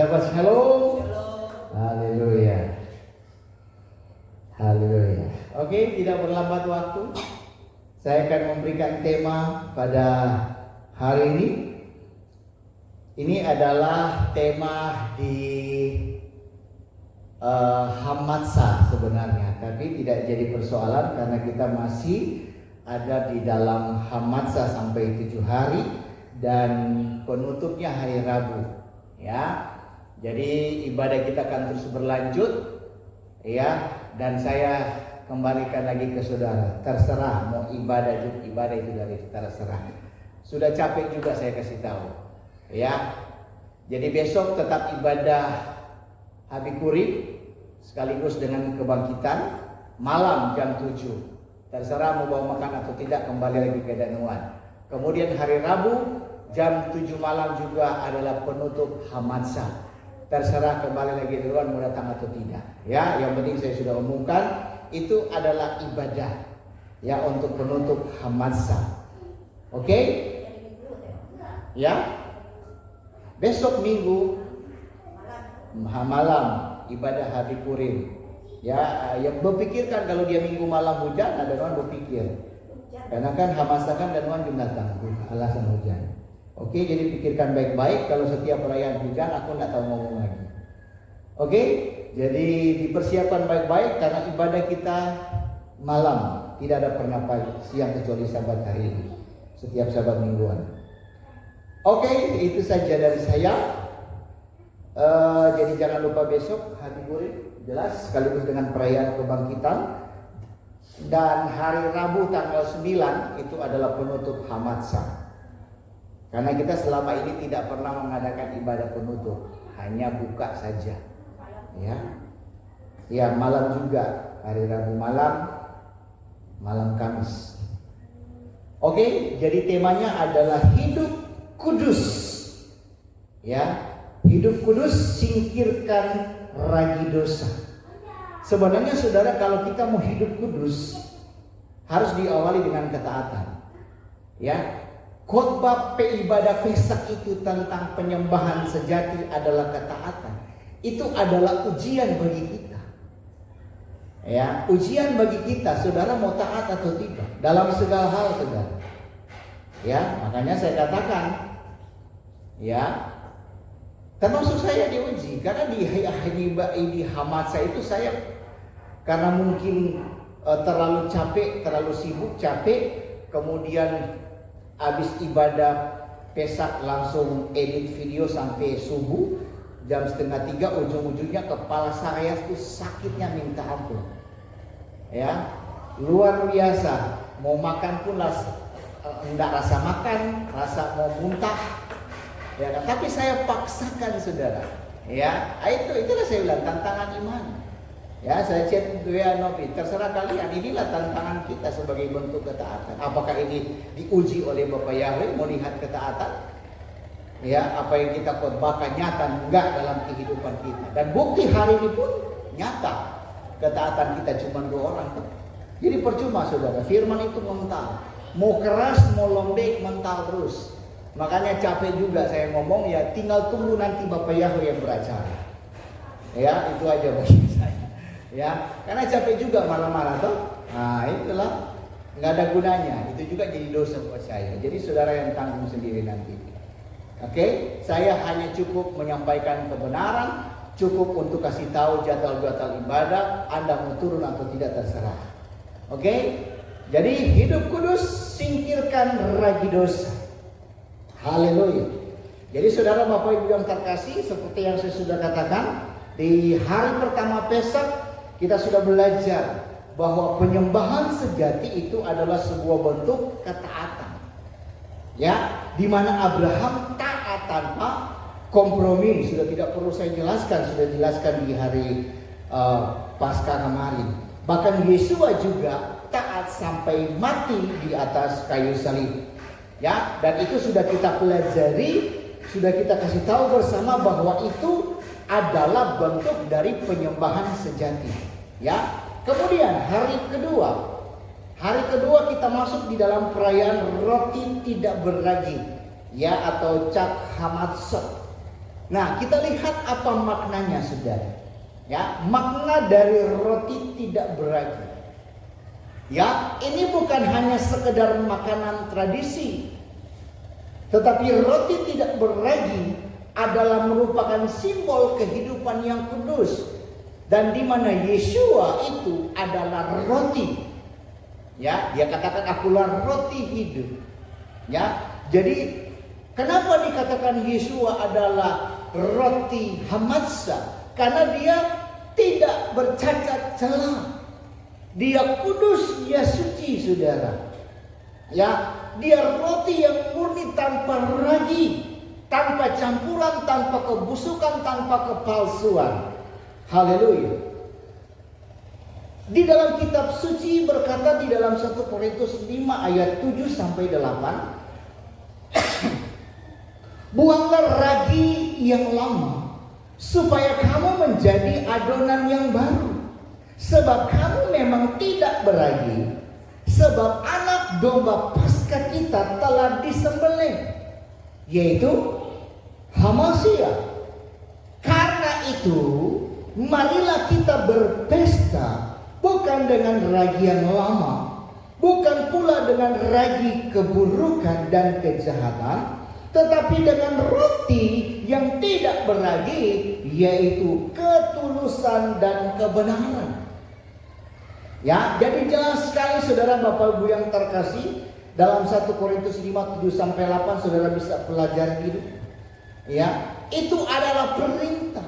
sahabat, shalom. Haleluya. Haleluya. Oke, tidak berlambat waktu. Saya akan memberikan tema pada hari ini. Ini adalah tema di Hamatsa sebenarnya, tapi tidak jadi persoalan karena kita masih ada di dalam Hamatsa sampai 7 hari dan penutupnya hari Rabu. Ya, jadi ibadah kita akan terus berlanjut, ya. Dan saya kembalikan lagi ke saudara, terserah mau ibadah itu dari terserah. Sudah capek juga saya kasih tahu, ya. Jadi besok tetap ibadah Habikuri sekaligus dengan kebangkitan malam jam 7. Terserah mau bawa makan atau tidak, kembali lagi ke Danuan. Kemudian hari Rabu jam 7 malam juga adalah penutup Hamatsa. Terserah kembali lagi duluan mau datang atau tidak. Ya, yang penting saya sudah umumkan itu adalah ibadah ya untuk penutup Hamatsa. Oke? Ya. Besok Minggu malam ibadah Habikurim. Ya, yang berpikirkan kalau dia Minggu malam hujan, ada orang berpikir. Karena kan Hamatsa kan Danuan Binatang, alasan hujan. Oke, jadi pikirkan baik-baik. Kalau setiap perayaan hujan, aku tidak tahu ngomong lagi. Oke, jadi dipersiapkan baik-baik karena ibadah kita malam, tidak ada pernah siang kecuali Sabat hari ini. Setiap Sabat mingguan. Oke, itu saja dari saya. Jadi jangan lupa besok Habikuri, jelas sekaligus dengan perayaan kebangkitan. Dan hari Rabu tanggal 9 itu adalah penutup Hamatsa. Karena kita selama ini tidak pernah mengadakan ibadah penutup, hanya buka saja. Ya. Ya, malam juga, hari Rabu malam, malam Kamis. Oke, jadi temanya adalah hidup kudus. Ya, hidup kudus, singkirkan ragi dosa. Sebenarnya saudara, kalau kita mau hidup kudus harus diawali dengan ketaatan. Ya. Khotbah ibadah Pesak itu tentang penyembahan sejati adalah ketaatan. Itu adalah ujian bagi kita. Ya, ujian bagi kita, saudara mau taat atau tidak dalam segala hal, saudara. Ya, makanya saya katakan, ya, termasuk saya diuji karena di Hamatsa itu saya karena mungkin terlalu capek, terlalu sibuk, capek, kemudian habis ibadah Pesak langsung edit video sampai subuh jam 2:30, ujung-ujungnya kepala saya itu sakitnya minta ampun. Ya, luar biasa. Mau makan pun enggak rasa makan, rasa mau muntah. Ya, tapi saya paksakan saudara. Ya, itulah saya bilang tantangan iman. Ya, saya chat Novi, terserah kalian, inilah tantangan kita sebagai bentuk ketaatan. Apakah ini diuji oleh Bapak Yahweh, mau lihat ketaatan? Ya, apa yang kita khotbahkan nyata enggak dalam kehidupan kita. Dan bukti hari ini pun nyata. Ketaatan kita cuma 2 orang. Jadi percuma saudara, firman itu mental. Mau keras, mau lembek, mental terus. Makanya capek juga saya ngomong, ya tinggal tunggu nanti Bapak Yahweh yang beracara. Ya, itu aja bagi saya. Ya, karena capek juga marah-marah toh. Nah, itulah nggak ada gunanya. Itu juga jadi dosa buat saya. Jadi saudara yang tanggung sendiri nanti. Oke, saya hanya cukup menyampaikan kebenaran, cukup untuk kasih tahu jadwal-jadwal ibadah. Anda mau turun atau tidak terserah. Oke, jadi hidup kudus, singkirkan ragi dosa. Haleluya. Jadi saudara Bapak Ibu yang terkasih, seperti yang saya sudah katakan, di hari pertama Pesak kita sudah belajar bahwa penyembahan sejati itu adalah sebuah bentuk ketaatan. Ya, di mana Abraham taat tanpa kompromi. Sudah tidak perlu saya jelaskan, sudah jelaskan di hari Paskah kemarin. Bahkan Yesua juga taat sampai mati di atas kayu salib. Ya, dan itu sudah kita pelajari, sudah kita kasih tahu bersama bahwa itu adalah bentuk dari penyembahan sejati. Ya, kemudian hari kedua kita masuk di dalam perayaan roti tidak beragi, ya, atau Chak Hamatsa. Nah, kita lihat apa maknanya, saudara. Ya, makna dari roti tidak beragi. Ya, ini bukan hanya sekedar makanan tradisi, tetapi roti tidak beragi adalah merupakan simbol kehidupan yang kudus, dan di mana Yeshua itu adalah roti. Ya, dia katakan akulah roti hidup. Ya, jadi kenapa dikatakan Yeshua adalah roti Hamatsa? Karena dia tidak bercacat celah. Dia kudus, dia suci, saudara. Ya, dia roti yang murni tanpa ragi, tanpa campuran, tanpa kebusukan, tanpa kepalsuan. Haleluya. Di dalam kitab suci berkata di dalam 1 Korintus 5 ayat 7 sampai 8. Buanglah ragi yang lama, supaya kamu menjadi adonan yang baru. Sebab kamu memang tidak beragi, sebab anak domba Paskah kita telah disembelih, yaitu Hamasya. Karena itu, marilah kita berpesta, bukan dengan ragi yang lama, bukan pula dengan ragi keburukan dan kejahatan, tetapi dengan roti yang tidak beragi, yaitu ketulusan dan kebenaran. Ya, jadi jelas sekali saudara Bapak Ibu yang terkasih, dalam 1 Korintus 5 7 sampai 8 saudara bisa pelajari itu. Ya, itu adalah perintah.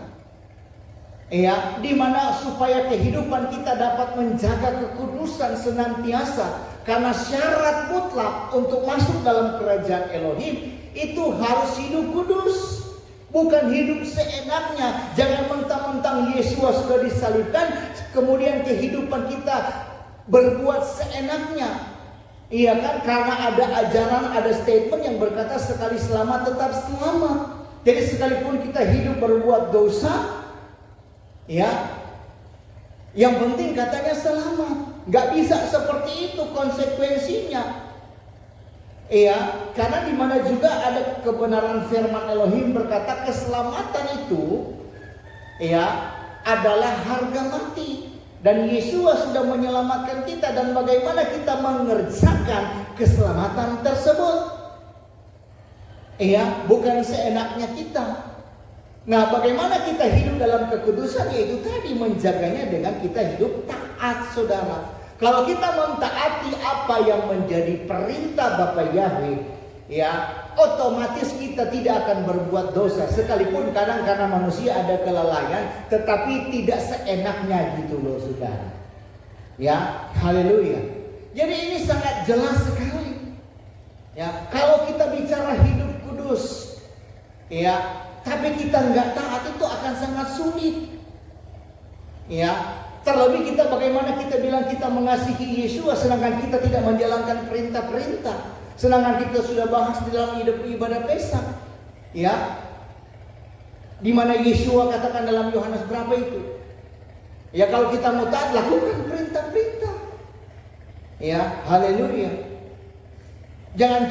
Ya, di mana supaya kehidupan kita dapat menjaga kekudusan senantiasa, karena syarat mutlak untuk masuk dalam kerajaan Elohim itu harus hidup kudus. Bukan hidup seenaknya. Jangan mentang-mentang Yesus sudah disalibkan, kemudian kehidupan kita berbuat seenaknya. Iya kan? Karena ada ajaran, ada statement yang berkata sekali selamat tetap selamat. Jadi sekalipun kita hidup berbuat dosa, ya, yang penting katanya selamat. Gak bisa seperti itu konsekuensinya. Iya, karena di mana juga ada kebenaran firman Elohim berkata keselamatan itu, ya, adalah harga mati. Dan Yesus sudah menyelamatkan kita, dan bagaimana kita mengerjakan keselamatan tersebut? Iya, bukan seenaknya kita. Nah, bagaimana kita hidup dalam kekudusan? Yaitu tadi menjaganya dengan kita hidup taat, saudara. Kalau kita mentaati apa yang menjadi perintah Bapa Yahweh, ya, otomatis kita tidak akan berbuat dosa. Sekalipun kadang karena manusia ada kelalaian, tetapi tidak seenaknya gitu loh, saudara. Ya, haleluya. Jadi ini sangat jelas sekali. Ya, kalau kita bicara hidup kudus, ya, tapi kita nggak taat, itu akan sangat sulit. Ya. Terlebih kita bagaimana kita bilang kita mengasihi Yesus, sedangkan kita tidak menjalankan perintah-perintah. Sedangkan kita sudah bahas di dalam hidup ibadah Pesta. Ya. Di mana Yesus katakan dalam Yohanes berapa itu? Ya, kalau kita mau taat, lakukan perintah-perintah. Ya, haleluya. Jangan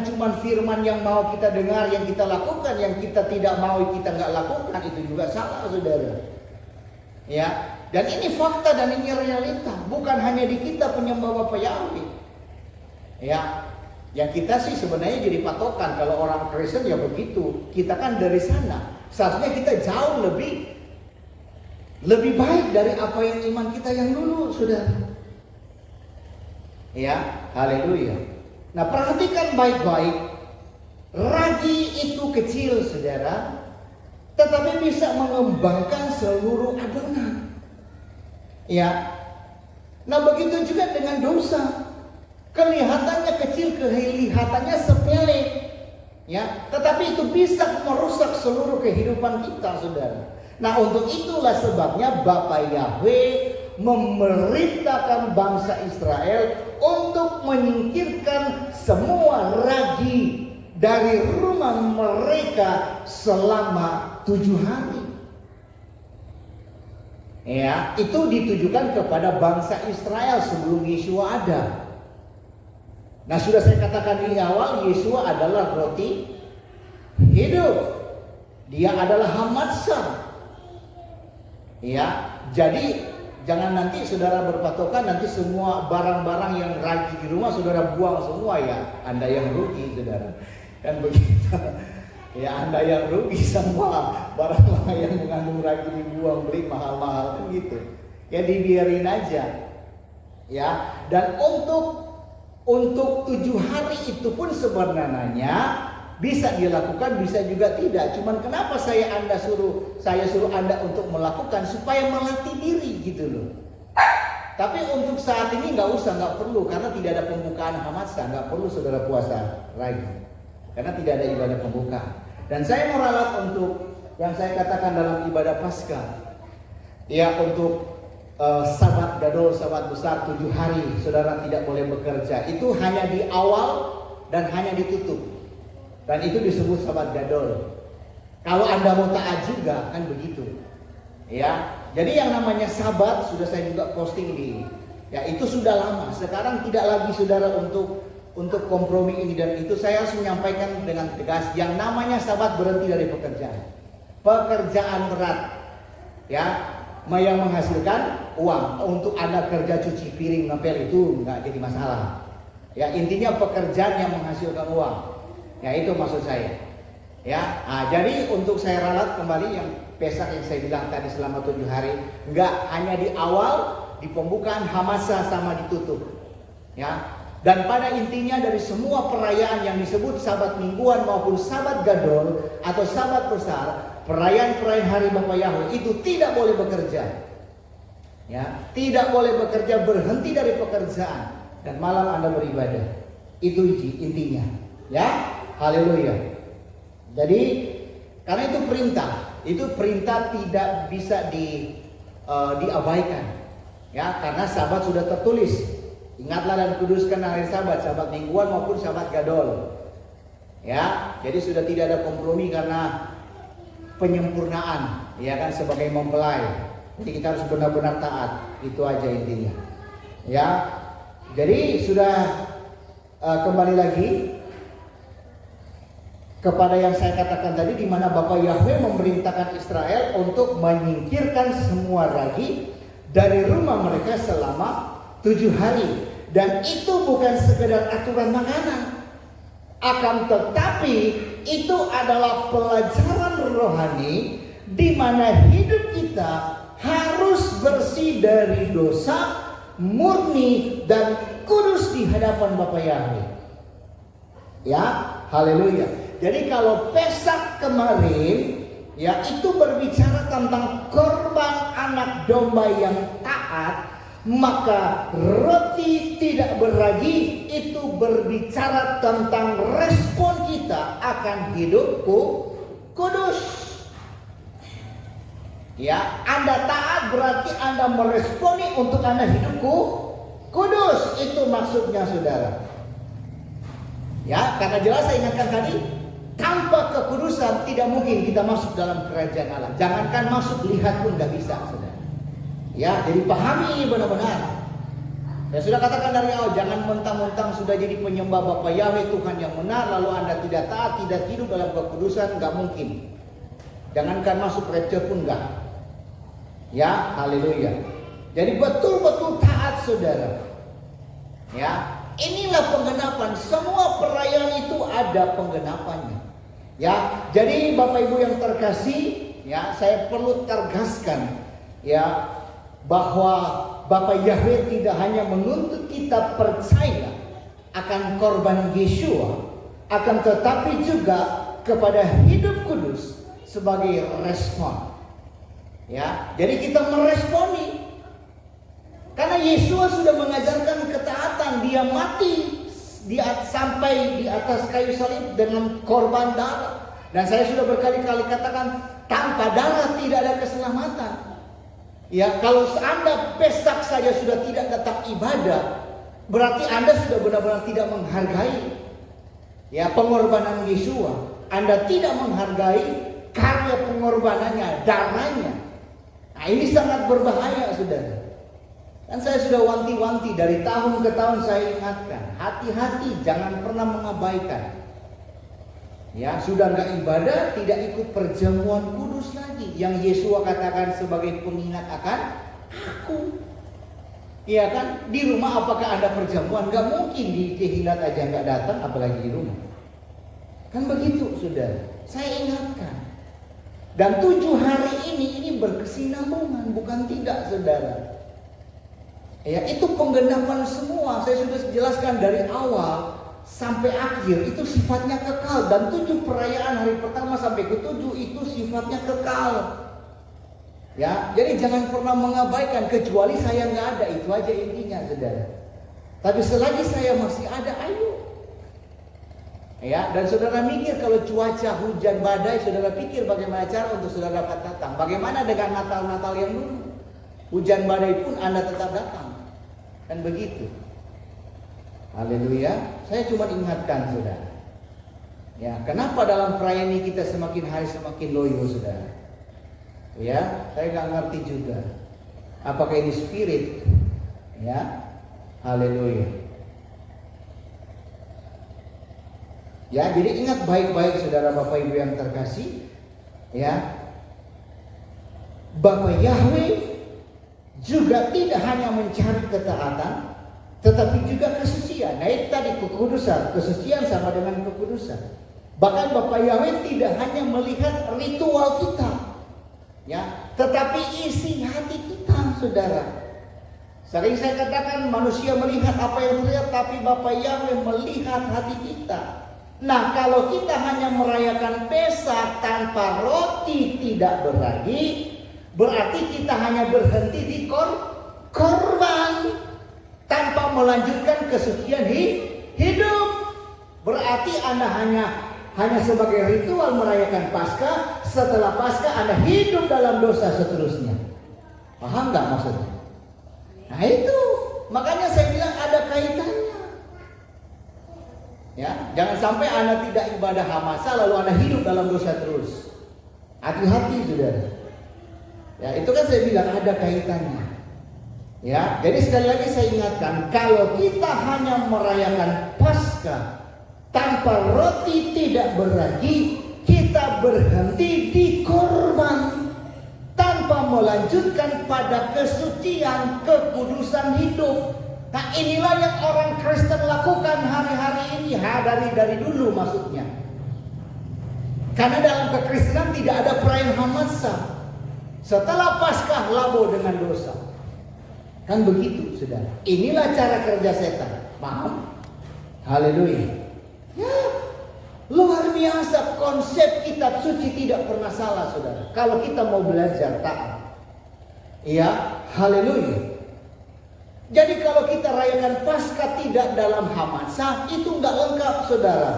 cuma firman yang mau kita dengar, yang kita lakukan, yang kita tidak mau kita nggak lakukan, itu juga salah, saudara. Ya. Dan ini fakta dan ini realita. Bukan hanya di kita penyembah Bapa Yahweh. Ya, yang kita sih sebenarnya jadi patokan. Kalau orang Kristen ya begitu. Kita kan dari sana. Seharusnya kita jauh lebih baik dari apa yang iman kita yang dulu, saudara. Ya, haleluya. Nah, perhatikan baik-baik. Ragi itu kecil, saudara, tetapi bisa mengembangkan seluruh adonan. Ya, nah begitu juga dengan dosa. Kelihatannya kecil, kelihatannya sepele, ya, tetapi itu bisa merusak seluruh kehidupan kita, saudara. Nah, untuk itulah sebabnya Bapa Yahweh memerintahkan bangsa Israel untuk menyingkirkan semua ragi dari rumah mereka selama 7 hari. Ya, itu ditujukan kepada bangsa Israel sebelum Yeshua ada. Nah, sudah saya katakan di awal, Yeshua adalah roti hidup. Dia adalah hamatsa. Ya, jadi jangan nanti saudara berpatokan nanti semua barang-barang yang ragi di rumah saudara buang semua ya. Anda yang rugi saudara. Kan begitu. Ya Anda yang rugi semua barang-barang yang mengandung ragi dibuang beli mahal-mahal kan gitu. Ya dibiarin aja. Ya, dan untuk 7 hari itu pun sebenarnya bisa dilakukan, bisa juga tidak. Cuman kenapa saya suruh Anda untuk melakukan supaya melatih diri gitu loh. Tapi untuk saat ini nggak perlu karena tidak ada pembukaan hamatsa, nggak perlu saudara puasa lagi karena tidak ada ibadah pembukaan. Dan saya mau ralat untuk yang saya katakan dalam ibadah Paskah, ya untuk Sabat Gadol, Sabat besar 7 hari saudara tidak boleh bekerja. Itu hanya di awal dan hanya ditutup. Dan itu disebut Sabat Gadol. Kalau Anda mau taat juga kan begitu. Ya. Jadi yang namanya Sabat sudah saya juga posting ya itu sudah lama. Sekarang tidak lagi saudara untuk kompromi ini dan itu. Saya harus menyampaikan dengan tegas yang namanya Sabat berhenti dari pekerjaan. Pekerjaan berat. Ya. Yang menghasilkan uang. Untuk Anda kerja cuci piring ngepel itu nggak jadi masalah. Ya intinya pekerjaan yang menghasilkan uang. Ya itu maksud saya. Ya, jadi untuk saya ralat kembali yang Pesak yang saya bilang tadi selama 7 hari, enggak hanya di awal, di pembukaan hamatsa sama ditutup. Ya. Dan pada intinya dari semua perayaan yang disebut Sabat mingguan maupun Sabat Gadol atau Sabat besar, perayaan-perayaan hari Bapa Yahweh itu tidak boleh bekerja. Ya, tidak boleh bekerja, berhenti dari pekerjaan dan malam Anda beribadah. Itu intinya. Ya. Haleluya. Jadi karena itu perintah tidak bisa diabaikan. Ya, karena Sabat sudah tertulis. Ingatlah dan kuduskan hari Sabat, Sabat mingguan maupun Sabat Gadol. Ya, jadi sudah tidak ada kompromi karena penyempurnaan, ya kan sebagai mempelai. Jadi kita harus benar-benar taat. Itu aja intinya. Ya. Jadi sudah kembali lagi kepada yang saya katakan tadi, di mana Bapa Yahweh memerintahkan Israel untuk menyingkirkan semua ragi dari rumah mereka selama 7 hari. Dan itu bukan sekedar aturan makanan, akan tetapi itu adalah pelajaran rohani di mana hidup kita harus bersih dari dosa, murni dan kudus di hadapan Bapa Yahweh. Ya, haleluya. Jadi kalau Pesak kemarin ya itu berbicara tentang korban anak domba yang taat, maka roti tidak beragi itu berbicara tentang respon kita akan hidupku kudus. Ya, Anda taat berarti Anda meresponi untuk Anda hidupku kudus. Itu maksudnya saudara. Ya, karena jelas saya ingatkan tadi, tanpa kekudusan tidak mungkin kita masuk dalam kerajaan Allah. Jangankan masuk, lihat pun nggak bisa, saudara. Ya, jadi pahami ini benar-benar. Saya sudah katakan dari awal, jangan mentang-mentang sudah jadi penyembah Bapa Yahweh Tuhan yang benar, lalu Anda tidak taat, tidak hidup dalam kekudusan, nggak mungkin. Jangankan masuk rapture pun nggak. Ya, haleluya. Jadi betul-betul taat, saudara. Ya, inilah penggenapan. Semua perayaan itu ada penggenapannya. Ya, jadi Bapak Ibu yang terkasih, ya, saya perlu tegaskan, ya, bahwa Bapa Yahweh tidak hanya menuntut kita percaya akan korban Yeshua, akan tetapi juga kepada hidup kudus sebagai respon. Ya, jadi kita meresponi. Karena Yeshua sudah mengajarkan ketaatan, dia mati sampai di atas kayu salib dengan korban darah. Dan saya sudah berkali-kali katakan, tanpa darah tidak ada keselamatan. Ya, kalau Anda Pesak saja sudah tidak datang ibadah, berarti Anda sudah benar-benar tidak menghargai ya pengorbanan Yeshua. Anda tidak menghargai karya pengorbanannya, darahnya. Nah, ini sangat berbahaya, saudara. Dan saya sudah wanti-wanti dari tahun ke tahun, saya ingatkan, hati-hati, jangan pernah mengabaikan. Ya, sudah nggak ibadah, tidak ikut perjamuan kudus lagi. Yang Yesua katakan sebagai pengingat akan aku. Iya kan? Di rumah apakah ada perjamuan? Nggak mungkin, di Kehilat aja nggak datang, apalagi di rumah. Kan begitu, saudara. Saya ingatkan. Dan 7 hari ini berkesinambungan, bukan tidak, saudara. Ya, itu penggenapan semua. Saya sudah jelaskan dari awal sampai akhir, itu sifatnya kekal. Dan 7 perayaan hari pertama sampai ke-7 itu sifatnya kekal. Ya, jadi jangan pernah mengabaikan, kecuali saya nggak ada, itu aja intinya, saudara. Tapi selagi saya masih ada, ayo. Ya, dan saudara mikir kalau cuaca hujan badai, saudara pikir bagaimana cara untuk saudara dapat datang. Bagaimana dengan Natal-Natal yang dulu? Hujan badai pun Anda tetap datang. Kan begitu. Haleluya. Saya cuma ingatkan, saudara. Ya, kenapa dalam perayaan ini kita semakin hari semakin loyo, saudara? Ya, saya nggak ngerti juga. Apakah ini spirit? Ya, haleluya. Ya, jadi ingat baik-baik, saudara Bapak Ibu yang terkasih. Ya, Bapak Yahweh juga tidak hanya mencari ketaatan, tetapi juga kesucian. Nah, itu tadi kekudusan, kesucian sama dengan kekudusan. Bahkan Bapak Yahweh tidak hanya melihat ritual kita, ya, tetapi isi hati kita, saudara. Sering saya katakan manusia melihat apa yang terlihat, tapi Bapak Yahweh melihat hati kita. Nah, kalau kita hanya merayakan Pesak tanpa roti tidak beragi, berarti kita hanya berhenti di korban tanpa melanjutkan kesucian hidup. Berarti Anda hanya sebagai ritual merayakan Paskah. Setelah Paskah Anda hidup dalam dosa seterusnya. Paham nggak maksudnya? Nah itu, makanya saya bilang ada kaitannya. Ya, jangan sampai Anda tidak ibadah hamasa lalu Anda hidup dalam dosa terus. Hati-hati, saudara. Ya, itu kan saya bilang ada kaitannya. Ya, jadi sekali lagi saya ingatkan, kalau kita hanya merayakan Paskah tanpa roti tidak beragi, kita berhenti di korban tanpa melanjutkan pada kesucian, kekudusan hidup. Nah, inilah yang orang Kristen lakukan hari-hari ini, dari dulu maksudnya. Karena dalam kekristenan tidak ada perayaan Hamasa. Setelah Paskah labo dengan dosa. Kan begitu, saudara. Inilah cara kerja setan. Paham? Haleluya. Ya, luar biasa, konsep kitab suci tidak pernah salah, saudara. Kalau kita mau belajar taat. Ya, haleluya. Jadi kalau kita rayakan Paskah tidak dalam hamasa, itu nggak lengkap, saudara.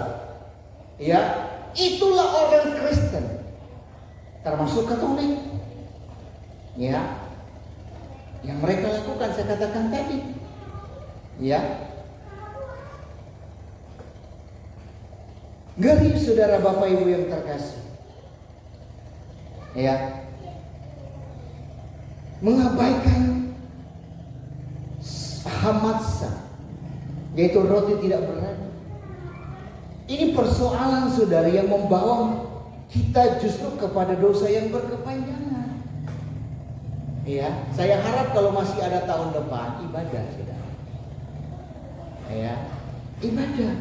Ya, itulah orang Kristen, termasuk Katolik. Ya, yang mereka lakukan saya katakan tadi. Ya, ngeri, saudara Bapak Ibu yang terkasih. Ya, mengabaikan hamatsa, yaitu roti tidak beragi. Ini persoalan, saudara, yang membawa kita justru kepada dosa yang berkepanjangan. Ya, saya harap kalau masih ada tahun depan ibadah, saudara. Ya, ibadah.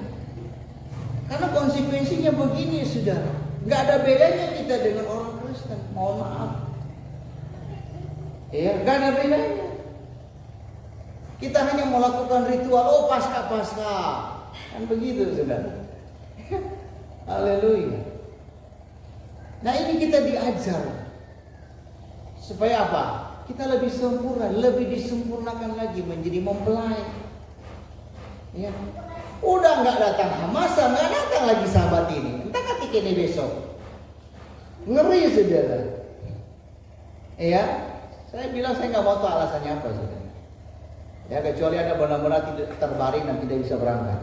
Karena konsekuensinya begini, saudara. Nggak ada bedanya kita dengan orang Kristen. Mohon maaf. Ya, nggak ada bedanya. Kita hanya melakukan ritual, oh Paskah. Kan begitu, saudara. Haleluya. Nah, ini kita diajar. Supaya apa? Kita lebih sempurna, lebih disempurnakan lagi menjadi mempelai. Ya. Udah nggak datang hamasa, nggak datang lagi sahabat ini. Entah ketika ini besok. Ngeri, saudara. Ya, saya bilang saya nggak mau tahu alasannya apa, saudara. Ya, kecuali Anda benar-benar tidak terbaring dan tidak bisa berangkat.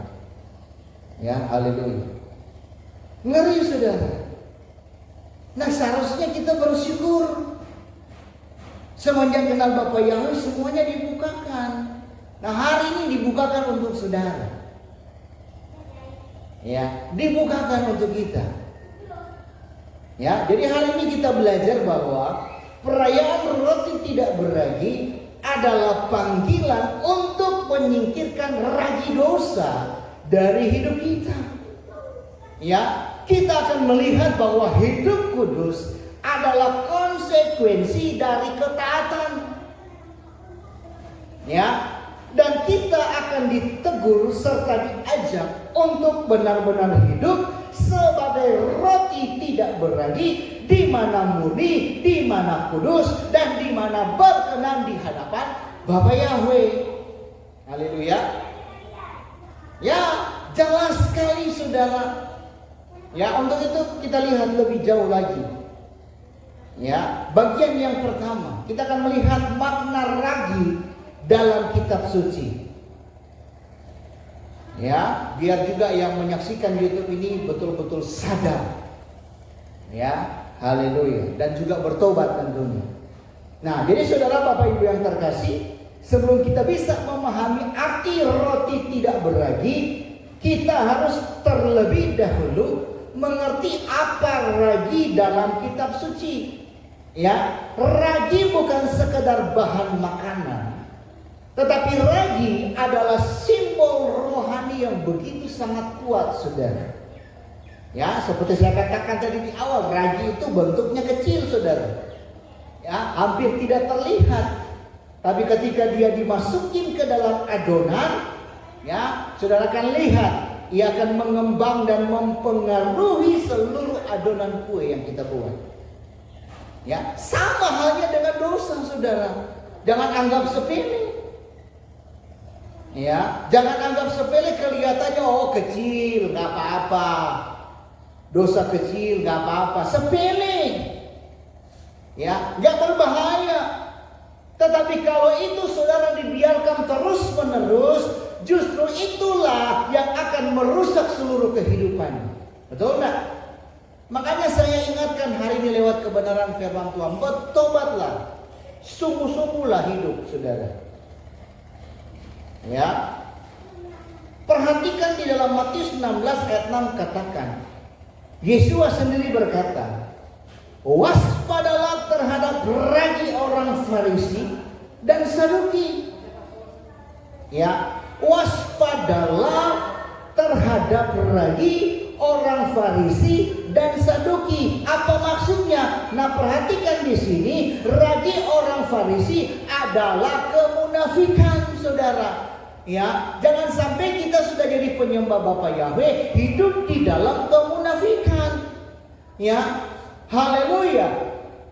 Ya, haleluya. Ngeri, saudara. Nah, seharusnya kita bersyukur. Semenjak kenal Bapak Yahweh semuanya dibukakan. Nah, hari ini dibukakan untuk saudara. Ya, dibukakan untuk kita. Ya, jadi hari ini kita belajar bahwa perayaan roti tidak beragi adalah panggilan untuk menyingkirkan ragi dosa dari hidup kita. Ya, kita akan melihat bahwa hidup kudus adalah konsekuensi dari ketaatan. Ya, dan kita akan ditegur serta diajak untuk benar-benar hidup sebagai roti tidak beragi, di mana murni, di mana kudus, dan di mana berkenan di hadapan Bapa Yahweh. Haleluya. Ya, jelas sekali saudara. Ya, untuk itu kita lihat lebih jauh lagi. Ya, bagian yang pertama, kita akan melihat makna ragi dalam kitab suci. Ya, biar juga yang menyaksikan YouTube ini betul-betul sadar. Ya, haleluya, dan juga bertobat tentunya. Nah, jadi saudara Bapak Ibu yang terkasih, sebelum kita bisa memahami arti roti tidak beragi, kita harus terlebih dahulu mengerti apa ragi dalam kitab suci. Ya, ragi bukan sekedar bahan makanan, tetapi ragi adalah simbol rohani yang begitu sangat kuat, saudara. Ya, seperti saya katakan tadi di awal, ragi itu bentuknya kecil, saudara. Ya, hampir tidak terlihat. Tapi ketika dia dimasukin ke dalam adonan, ya, saudara akan lihat, ia akan mengembang dan mempengaruhi seluruh adonan kue yang kita buat. Ya, sama halnya dengan dosa, saudara. Jangan anggap sepele. Ya, jangan anggap sepele, kelihatannya oh kecil, nggak apa-apa. Dosa kecil, nggak apa-apa, sepele. Ya, nggak berbahaya. Tetapi kalau itu saudara dibiarkan terus-menerus, justru itulah yang akan merusak seluruh kehidupan. Betul enggak? Makanya saya ingatkan hari ini lewat kebenaran firman Tuhan, bertobatlah, sungguh-sungguhlah hidup saudara. Ya, perhatikan di dalam Matius 16 ayat 6 katakan, Yesus sendiri berkata, waspadalah terhadap ragi orang Farisi dan Saduki. Ya, waspadalah terhadap ragi orang Farisi dan Saduki. Apa maksudnya? Nah, perhatikan di sini, ragi orang Farisi adalah kemunafikan, saudara. Ya, jangan sampai kita sudah jadi penyembah Bapa Yahweh hidup di dalam kemunafikan. Ya, haleluya.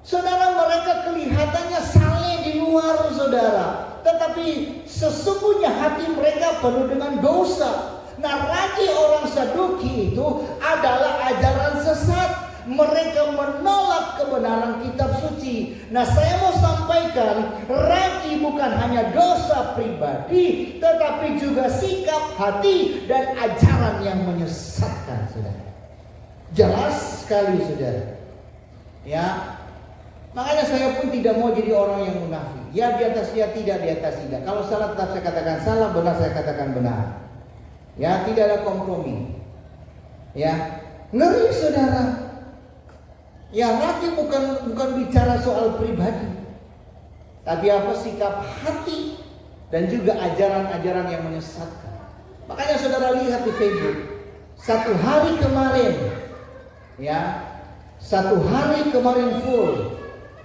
Saudara, mereka kelihatannya saleh di luar, saudara, tetapi sesungguhnya hati mereka penuh dengan dosa. Nah, ragi orang Saduki itu adalah ajaran sesat. Mereka menolak kebenaran kitab suci. Nah, saya mau sampaikan, ragi bukan hanya dosa pribadi, tetapi juga sikap hati dan ajaran yang menyesatkan, saudara. Jelas sekali, saudara. Ya, makanya saya pun tidak mau jadi orang yang munafik. Ya di atas ya tidak, di atas tidak. Kalau salah tetap saya katakan salah, benar saya katakan benar. Ya, tidak ada kompromi. Ya, ngeri saudara. Ya, ragi bukan bicara soal pribadi, tapi apa sikap hati dan juga ajaran-ajaran yang menyesatkan. Makanya saudara lihat di Facebook, satu hari kemarin full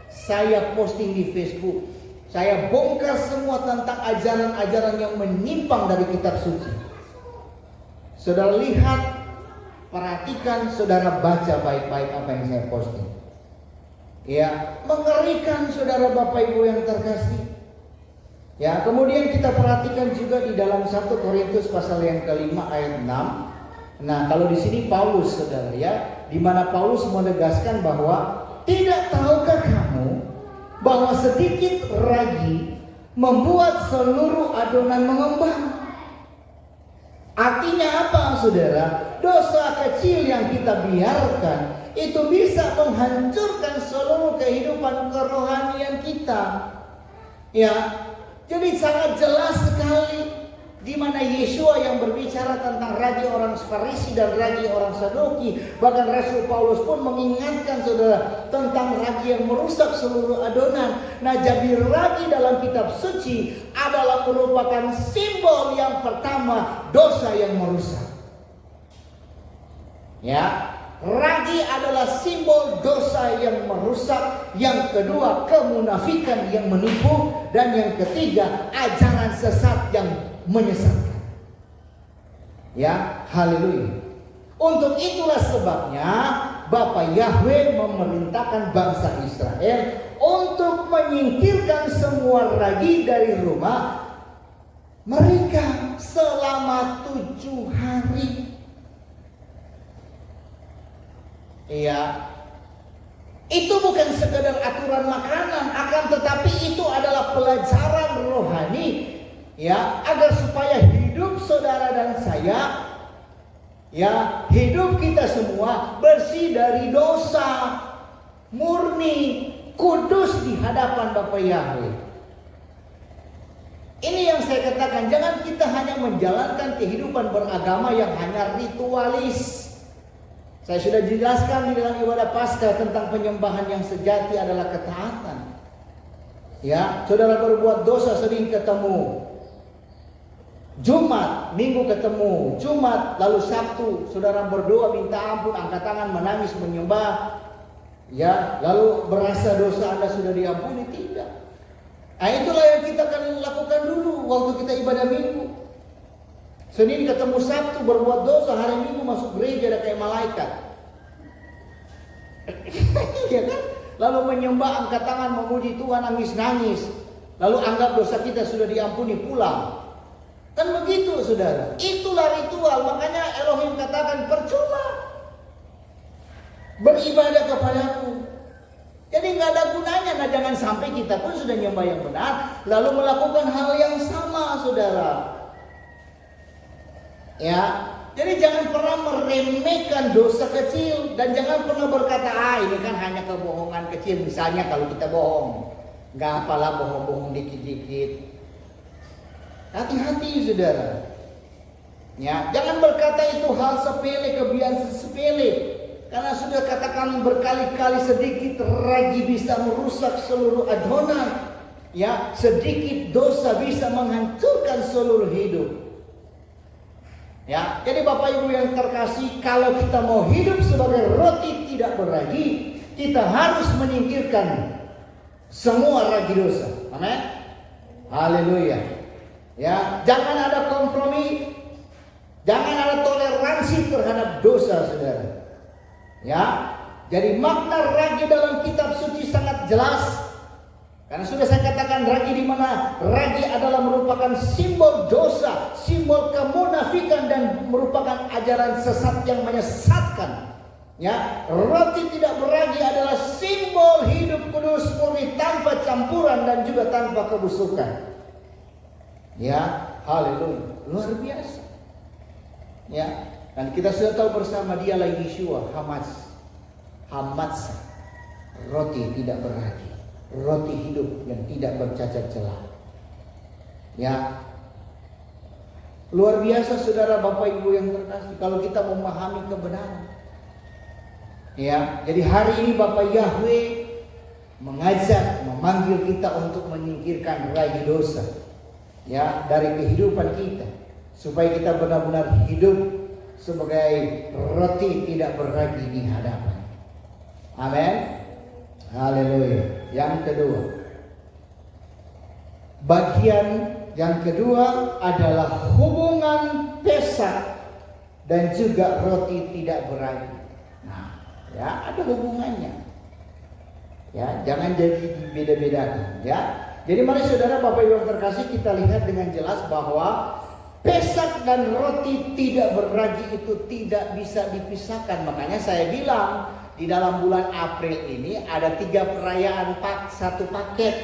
saya posting di Facebook. Saya bongkar semua tentang ajaran-ajaran yang menyimpang dari kitab suci. Saudara lihat, perhatikan, saudara baca baik-baik apa yang saya posting. Ya, mengerikan saudara Bapak Ibu yang terkasih. Ya, kemudian kita perhatikan juga di dalam 1 Korintus pasal yang kelima ayat 6. Nah, kalau di sini Paulus, saudara, ya, di mana Paulus menegaskan bahwa tidak tahukah kamu bahwa sedikit ragi membuat seluruh adonan mengembang. Artinya apa, saudara? Dosa kecil yang kita biarkan itu bisa menghancurkan seluruh kehidupan kerohanian kita. Ya, jadi sangat jelas sekali. di mana Yesua yang berbicara tentang ragi orang Farisi dan ragi orang Saduki. Bahkan Rasul Paulus pun mengingatkan saudara tentang ragi yang merusak seluruh adonan. Nah, jadi ragi dalam kitab suci adalah merupakan simbol yang pertama dosa yang merusak. Ya, ragi adalah simbol dosa yang merusak. Yang kedua, kemunafikan yang menipu. Dan yang ketiga, ajaran sesat yang menyesatkan. Ya, haleluya. Untuk itulah sebabnya Bapa Yahweh memerintahkan bangsa Israel untuk menyingkirkan semua ragi dari rumah mereka selama 7 hari. Iya. Itu bukan sekedar aturan makanan, akan tetapi itu adalah pelajaran rohani, ya, agar supaya hidup saudara dan saya, ya, hidup kita semua bersih dari dosa, murni, kudus di hadapan Bapa Yahweh. Ini yang saya katakan, jangan kita hanya menjalankan kehidupan beragama yang hanya ritualis. Saya sudah jelaskan di dalam ibadah Paskah tentang penyembahan yang sejati adalah ketaatan. Ya, saudara berbuat dosa sering ketemu. Jumat, Minggu ketemu. Jumat, lalu Sabtu saudara berdoa minta ampun, angkat tangan, menangis, menyembah. Ya, lalu berasa dosa Anda sudah diampuni, tidak. Nah, itulah yang kita akan lakukan dulu waktu kita ibadah Minggu. Senin ketemu Sabtu berbuat dosa, hari Minggu masuk gereja ada kayak malaikat. Ya kan? Lalu menyembah, angkat tangan, memuji Tuhan, nangis-nangis. Lalu anggap dosa kita sudah diampuni, pulang. Kan begitu saudara. Itulah ritual. Makanya Elohim katakan percuma beribadah kepadaku. Jadi nggak ada gunanya. Nah, jangan sampai kita pun sudah nyembah yang benar lalu melakukan hal yang sama saudara. Ya, jadi jangan pernah meremehkan dosa kecil dan jangan pernah berkata, ini kan hanya kebohongan kecil. Misalnya kalau kita bohong, nggak apalah bohong-bohong dikit-dikit. Hati-hati saudara. Ya, jangan berkata itu hal sepele, kebiasaan sepele. Karena sudah katakan berkali-kali sedikit ragi bisa merusak seluruh adonan. Ya, sedikit dosa bisa menghancurkan seluruh hidup. Ya, jadi Bapak Ibu yang terkasih, kalau kita mau hidup sebagai roti tidak beragi, kita harus menyingkirkan semua ragi dosa. Amin. Haleluya. Ya, jangan ada kompromi, jangan ada toleransi terhadap dosa, saudara. Ya, jadi makna ragi dalam kitab suci sangat jelas. Karena sudah saya katakan ragi di mana ragi adalah merupakan simbol dosa, simbol kemunafikan dan merupakan ajaran sesat yang menyesatkan. Ya, roti tidak beragi adalah simbol hidup kudus murni tanpa campuran dan juga tanpa kebusukan. Ya, haleluya, luar biasa. Ya, dan kita sudah tahu bersama dialah Yeshua Hamatsa, roti tidak beragi. Roti hidup yang tidak bercacat celah. Ya, luar biasa saudara Bapak Ibu yang terkasih kalau kita memahami kebenaran. Ya, jadi hari ini Bapak Yahweh mengajak, memanggil kita untuk menyingkirkan ragi dosa. Ya, dari kehidupan kita supaya kita benar-benar hidup sebagai roti tidak beragi di hadapan. Amin. Haleluya. Yang kedua, bagian yang kedua adalah hubungan Pesak dan juga roti tidak beragi. Nah, ya ada hubungannya. Ya, jangan jadi beda-bedakan. Ya, jadi mari saudara Bapak Ibu yang terkasih kita lihat dengan jelas bahwa Pesak dan roti tidak beragi itu tidak bisa dipisahkan. Makanya saya bilang di dalam bulan April ini ada 3 perayaan satu paket.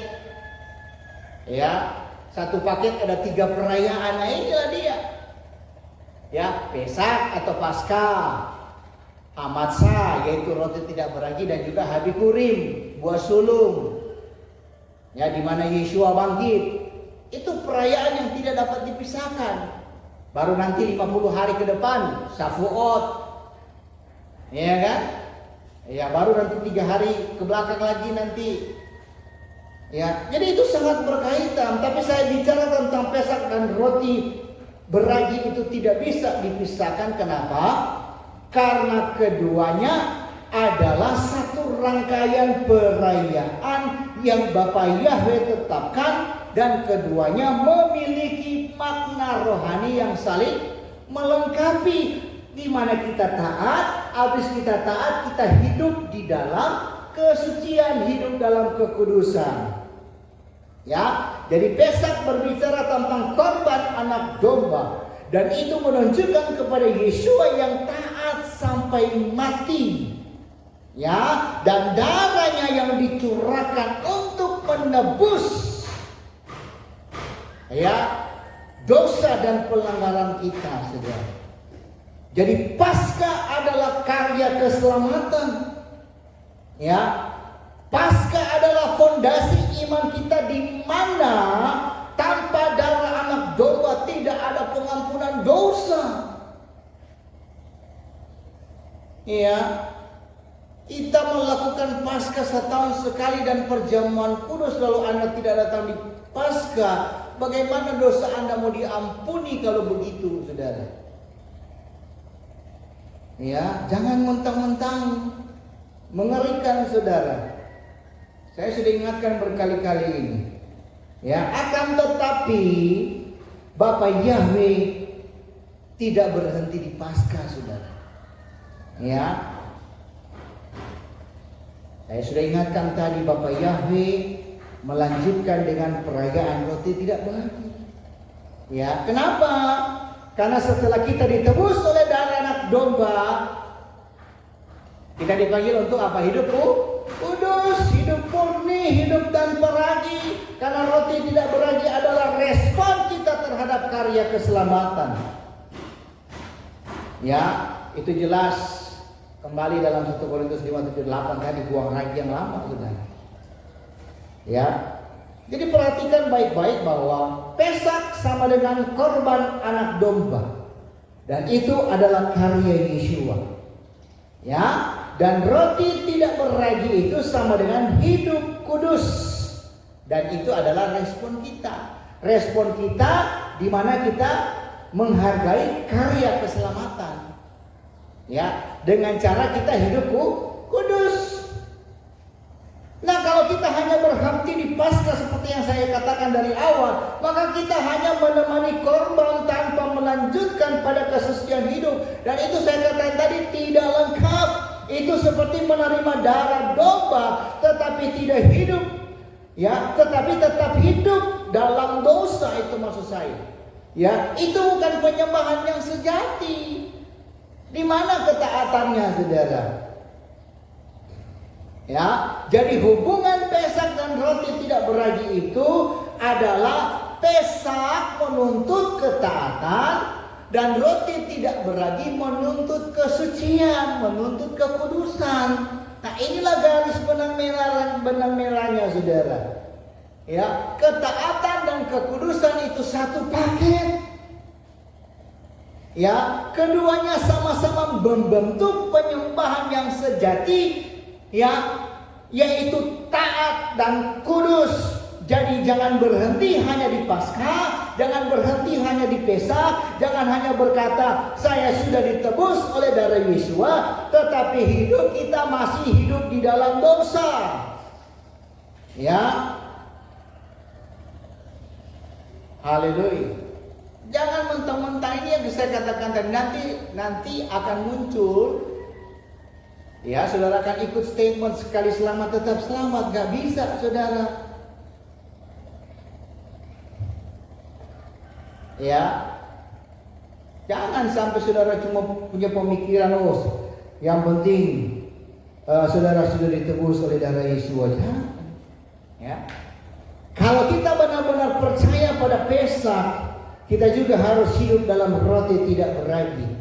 Ya, satu paket ada 3 perayaan. Nah, inilah dia. Ya, Pesak atau Paskah, Hamatsa yaitu roti tidak beragi dan juga Habikurim, buah sulung. Ya, di mana Yeshua bangkit. itu perayaan yang tidak dapat dipisahkan. Baru nanti 50 hari ke depan Shavuot, ya kan? Ya, baru nanti 3 hari ke belakang lagi nanti. Ya, jadi itu sangat berkaitan. Tapi saya bicara tentang Pesak dan roti beragi itu tidak bisa dipisahkan. Kenapa? Karena keduanya adalah satu rangkaian perayaan yang Bapa Yahweh tetapkan, dan keduanya memiliki makna rohani yang saling melengkapi, di mana kita taat, habis kita taat kita hidup di dalam kesucian, hidup dalam kekudusan. Ya, jadi Pesak berbicara tentang korban anak domba, dan itu menunjukkan kepada Yeshua yang taat sampai mati. Ya, dan darahnya yang dicurahkan untuk menebus ya dosa dan pelanggaran kita, saudara. Jadi Paskah adalah karya keselamatan. Ya, Paskah adalah fondasi iman kita, di mana tanpa darah anak domba tidak ada pengampunan dosa. Ya, kita melakukan Paskah setahun sekali dan perjamuan kudus, lalu Anda tidak datang di Paskah. Bagaimana dosa Anda mau diampuni kalau begitu, saudara? Ya, jangan mentang-mentang. Mengerikan, saudara. Saya sudah ingatkan berkali-kali ini. Ya, akan tetapi Bapa Yahweh tidak berhenti di Paskah, saudara. Ya, saya sudah ingatkan tadi, Bapa Yahweh melanjutkan dengan perayaan roti tidak beragi. Ya, kenapa? Karena setelah kita ditebus oleh darah anak domba, kita dipanggil untuk apa? Hidup kudus, hidup murni, hidup tanpa ragi. Karena roti tidak beragi adalah respon kita terhadap karya keselamatan. Ya, itu jelas kembali dalam 1 Korintus 5:7-8 tadi, buang ragi yang lama, saudara. Ya, jadi perhatikan baik-baik bahwa Pesak sama dengan korban anak domba, dan itu adalah karya Yeshua. Ya, dan roti tidak beragi itu sama dengan hidup kudus, dan itu adalah respon kita. Respon kita di mana kita menghargai karya keselamatan. Ya, dengan cara kita hidup kudus. Nah, kalau kita hanya berhenti di Paskah seperti yang saya katakan dari awal, maka kita hanya menemani korban tanpa melanjutkan pada kesucian hidup. Dan itu saya katakan tadi tidak lengkap. Itu seperti menerima darah domba tetapi tidak hidup. Ya, tetapi tetap hidup dalam dosa, itu maksud saya. Ya, itu bukan penyembahan yang sejati. Di mana ketaatannya, saudara? Ya, jadi hubungan Pesak dan roti tidak beragi itu adalah Pesak menuntut ketaatan dan roti tidak beragi menuntut kesucian, menuntut kekudusan. Nah, inilah garis benang merahnya, saudara. Ya, ketaatan dan kekudusan itu satu paket. Ya, keduanya sama-sama membentuk penyembahan yang sejati. Ya, yaitu taat dan kudus. Jadi jangan berhenti hanya di Paskah, jangan berhenti hanya di Pesak, jangan hanya berkata saya sudah ditebus oleh darah Yeshua, tetapi hidup kita masih hidup di dalam dosa. Ya, haleluya. Jangan mentang-mentang ini yang saya katakan tadi, nanti akan muncul. Ya, saudara akan ikut statement sekali selamat tetap selamat. Gak bisa, saudara. Ya, jangan sampai saudara cuma punya pemikiran, yang penting saudara sudah ditebus oleh darah Yesus. Ya, kalau kita benar-benar percaya pada Pesak, kita juga harus hidup dalam roti tidak beragi.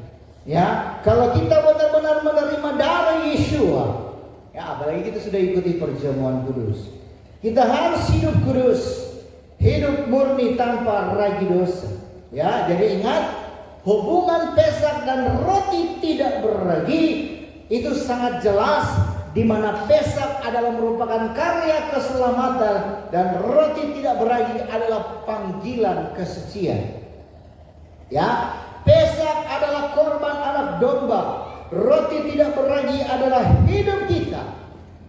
Ya, kalau kita benar-benar menerima darah Yeshua, ya apalagi kita sudah ikuti perjamuan kudus, kita harus hidup kudus. hidup murni tanpa ragi dosa. Ya, jadi ingat, hubungan Pesak dan roti tidak beragi itu sangat jelas, di mana Pesak adalah merupakan karya keselamatan dan roti tidak beragi adalah panggilan kesucian. Ya, Pesak adalah korban anak domba, roti tidak beragi adalah hidup kita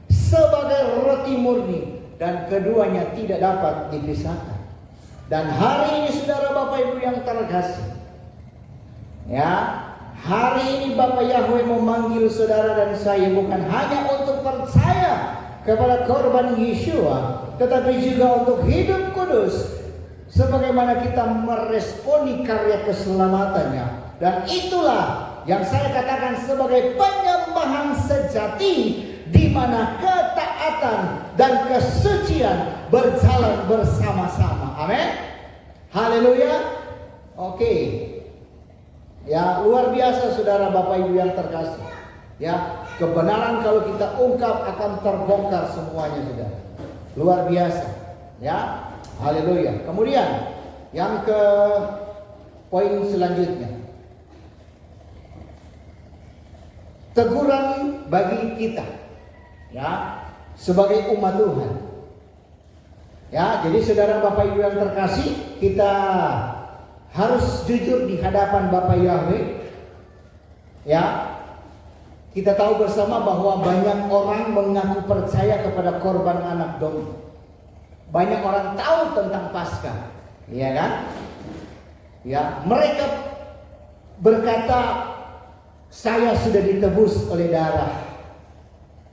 sebagai roti murni, dan keduanya tidak dapat dipisahkan. Dan hari ini saudara Bapak Ibu yang terkasih, ya, hari ini Bapak Yahweh memanggil saudara dan saya bukan hanya untuk percaya kepada korban Yeshua, tetapi juga untuk hidup kudus sebagaimana kita meresponi karya keselamatannya. Dan itulah yang saya katakan sebagai penyembahan sejati, di mana ketaatan dan kesucian berjalan bersama-sama. Amin. Haleluya. Oke. Ya, luar biasa saudara Bapak Ibu yang terkasih. Ya, kebenaran kalau kita ungkap akan terbongkar semuanya saudara. Luar biasa. Ya. Haleluya. Kemudian yang ke poin selanjutnya. Teguran bagi kita, ya, sebagai umat Tuhan. Ya, jadi saudara Bapak Ibu yang terkasih, kita harus jujur di hadapan Bapak Yahweh. Ya, kita tahu bersama bahwa banyak orang mengaku percaya kepada korban anak domba. Banyak orang tahu tentang Paskah, ya kan? Ya, mereka berkata, saya sudah ditebus oleh darah,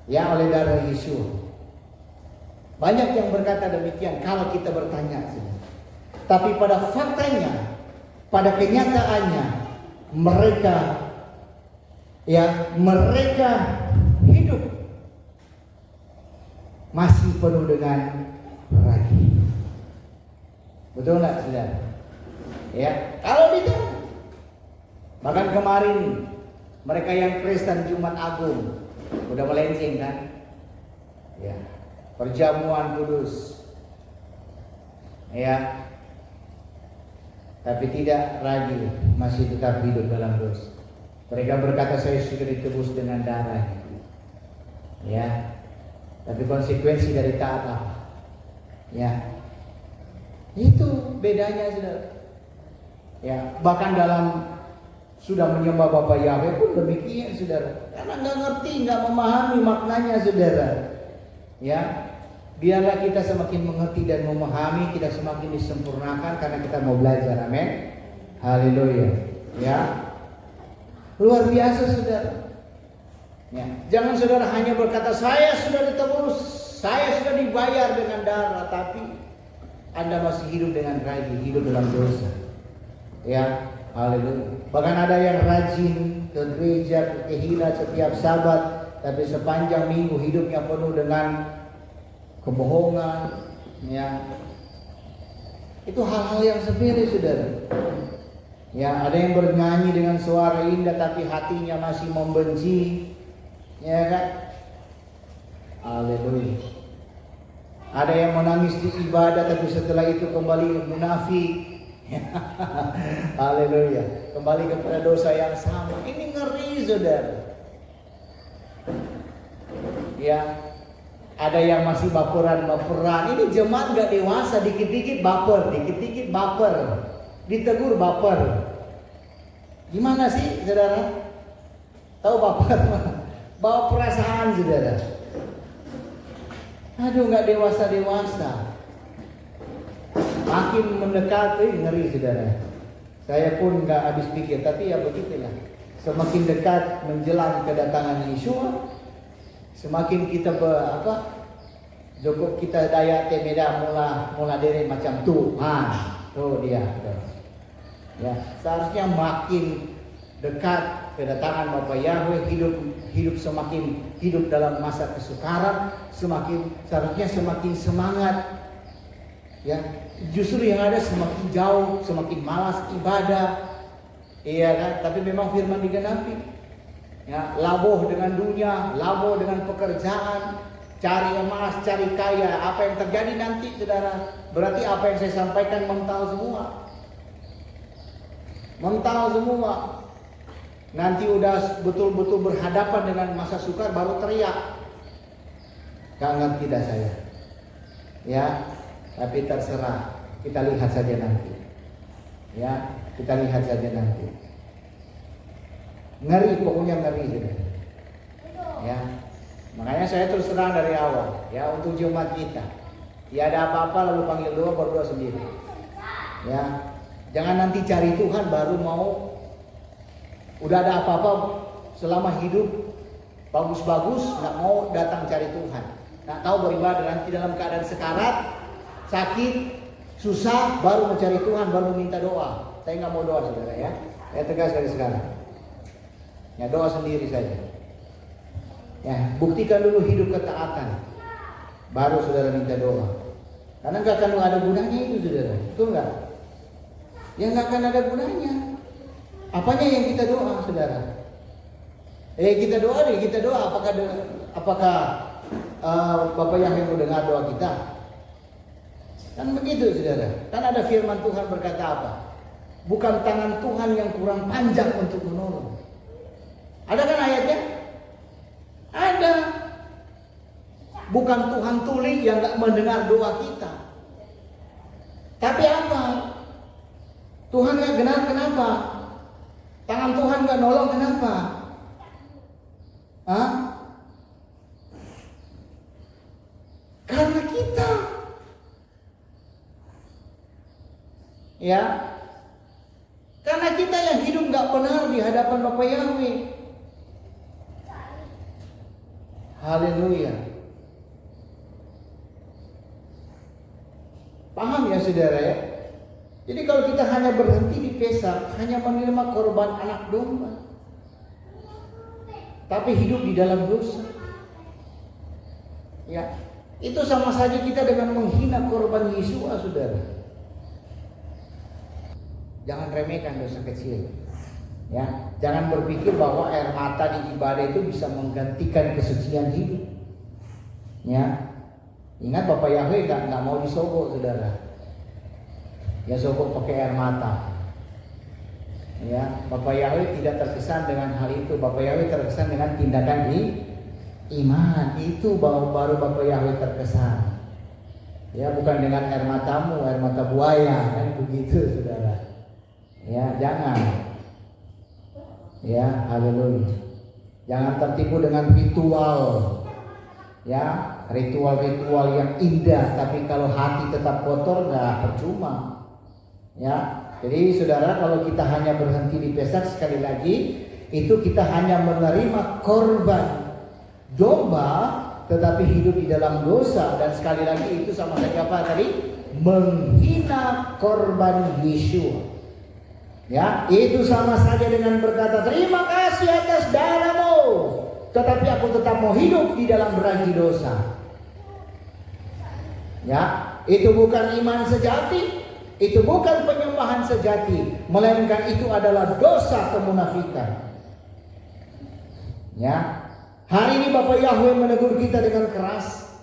ya, oleh darah Yesus. Banyak yang berkata demikian kalau kita bertanya. Tapi pada faktanya, pada kenyataannya, mereka hidup masih penuh dengan ragi. Betul nggak saudara? Ya, kalau ditanya. Bahkan kemarin mereka yang Kristen Jumat Agung udah melenceng kan? Ya, perjamuan kudus. Ya. Tapi tidak ragi, masih tetap hidup dalam dosa. Mereka berkata saya sudah ditebus dengan darah. Ya. Tapi konsekuensi dari taat apa? Ya. Itu bedanya saudara. Ya, bahkan dalam sudah menyembah Bapak Yahweh pun demikian saudara. Karena nggak ngerti, nggak memahami maknanya saudara. Ya, biarlah kita semakin mengerti dan memahami, kita semakin disempurnakan karena kita mau belajar. Amin. Haleluya. Ya, luar biasa saudara. Ya, jangan saudara hanya berkata saya sudah ditebus, saya sudah dibayar dengan darah, tapi Anda masih hidup dengan ragi, hidup dalam dosa. Ya. Haleluya. Bahkan ada yang rajin ke gereja, ke kehilat setiap Sabat, tapi sepanjang minggu hidupnya penuh dengan kebohongan. Ya, itu hal-hal yang sepele saudara. Ya, ada yang bernyanyi dengan suara indah, tapi hatinya masih membenci. Ya kan? Haleluya. Ada yang menangis di ibadah, tapi setelah itu kembali munafik. Haleluya. Kembali kepada dosa yang sama. Ini ngeri saudara. Ya, ada yang masih baperan. Ini jemaat gak dewasa, dikit-dikit baper, dikit-dikit baper, ditegur baper. Gimana sih saudara? Tahu baper? Bawa perasaan saudara. Aduh, gak dewasa-dewasa. Makin mendekati ngeri saudara. Saya pun nggak habis pikir, tapi ya begitulah. Semakin dekat menjelang kedatangan Yeshua, semakin kita Joko kita daya temeda mula dari macam Tuhan. Tuh dia. Tuh. Ya, seharusnya makin dekat kedatangan Bapa Yahweh, hidup semakin hidup dalam masa kesukaran, seharusnya semakin semangat. Ya, justru yang ada semakin jauh, semakin malas ibadah. Iya kan? Tapi memang firman digenapi. Ya, labuh dengan dunia, labuh dengan pekerjaan, cari emas, cari kaya. Apa yang terjadi nanti, saudara? Berarti apa yang saya sampaikan mental semua. Mental semua. Nanti udah betul-betul berhadapan dengan masa sukar baru teriak. Kangen tidak saya? Ya, tapi terserah. Kita lihat saja nanti. Ya, kita lihat saja nanti. Ngeri, pokoknya ngeri sudah. Ya, makanya saya terus terang dari awal. Ya, untuk jemaat kita. Ya ada apa-apa lalu panggil doa, berdoa sendiri. Ya, jangan nanti cari Tuhan baru mau. Udah ada apa-apa selama hidup bagus-bagus, nggak mau datang cari Tuhan. Nggak tahu beribadah, nanti dalam keadaan sekarat, sakit, susah, baru mencari Tuhan, baru minta doa. Saya nggak mau doa, saudara ya. Saya tegas dari sekarang. Ya, doa sendiri saja. Ya, buktikan dulu hidup ketaatan, baru saudara minta doa. Karena nggak akan ada gunanya itu, saudara. Betul nggak? Ya nggak akan ada gunanya. Apanya yang kita doa, saudara? Kita doa deh, kita doa. Apakah Bapak yang mendengar doa kita? Kan begitu, saudara. Kan ada firman Tuhan berkata apa? Bukan tangan Tuhan yang kurang panjang untuk menolong. Ada kan ayatnya? Ada. Bukan Tuhan tuli yang gak mendengar doa kita. Tapi apa? Tuhan gak benar, kenapa? Tangan Tuhan gak nolong, kenapa? Hah? Karena kita. Ya. Karena kita yang hidup gak benar di hadapan Bapa Yahweh. Haleluya. Paham ya saudara ya? Jadi kalau kita hanya berhenti di Pesak, hanya menerima korban anak domba, tapi hidup di dalam dosa, ya itu sama saja kita dengan menghina korban Yesua, saudara. Jangan remehkan dosa kecil. Ya, jangan berpikir bahwa air mata di ibadah itu bisa menggantikan kesucian hidup. Ya, ingat Bapak Yahweh nggak mau disogok, saudara. Ya sogok pakai air mata. Ya, Bapak Yahweh tidak terkesan dengan hal itu. Bapak Yahweh terkesan dengan tindakan iman. Itu baru Bapak Yahweh terkesan. Ya, bukan dengan air matamu, air mata buaya, kan begitu, saudara. Ya, jangan. Ya, haleluya. Jangan tertipu dengan ritual. Ya, ritual-ritual yang indah, tapi kalau hati tetap kotor nggak percuma. Ya, jadi saudara, kalau kita hanya berhenti di Pesak, sekali lagi itu kita hanya menerima korban domba, tetapi hidup di dalam dosa. Dan sekali lagi itu sama saja apa tadi? Menghina korban Yesua. Ya, itu sama saja dengan berkata terima kasih atas darahmu, tetapi aku tetap mau hidup di dalam beragi dosa. Ya, itu bukan iman sejati. Itu bukan penyembahan sejati, melainkan itu adalah dosa kemunafikan. Ya, hari ini Bapak Yahweh menegur kita dengan keras.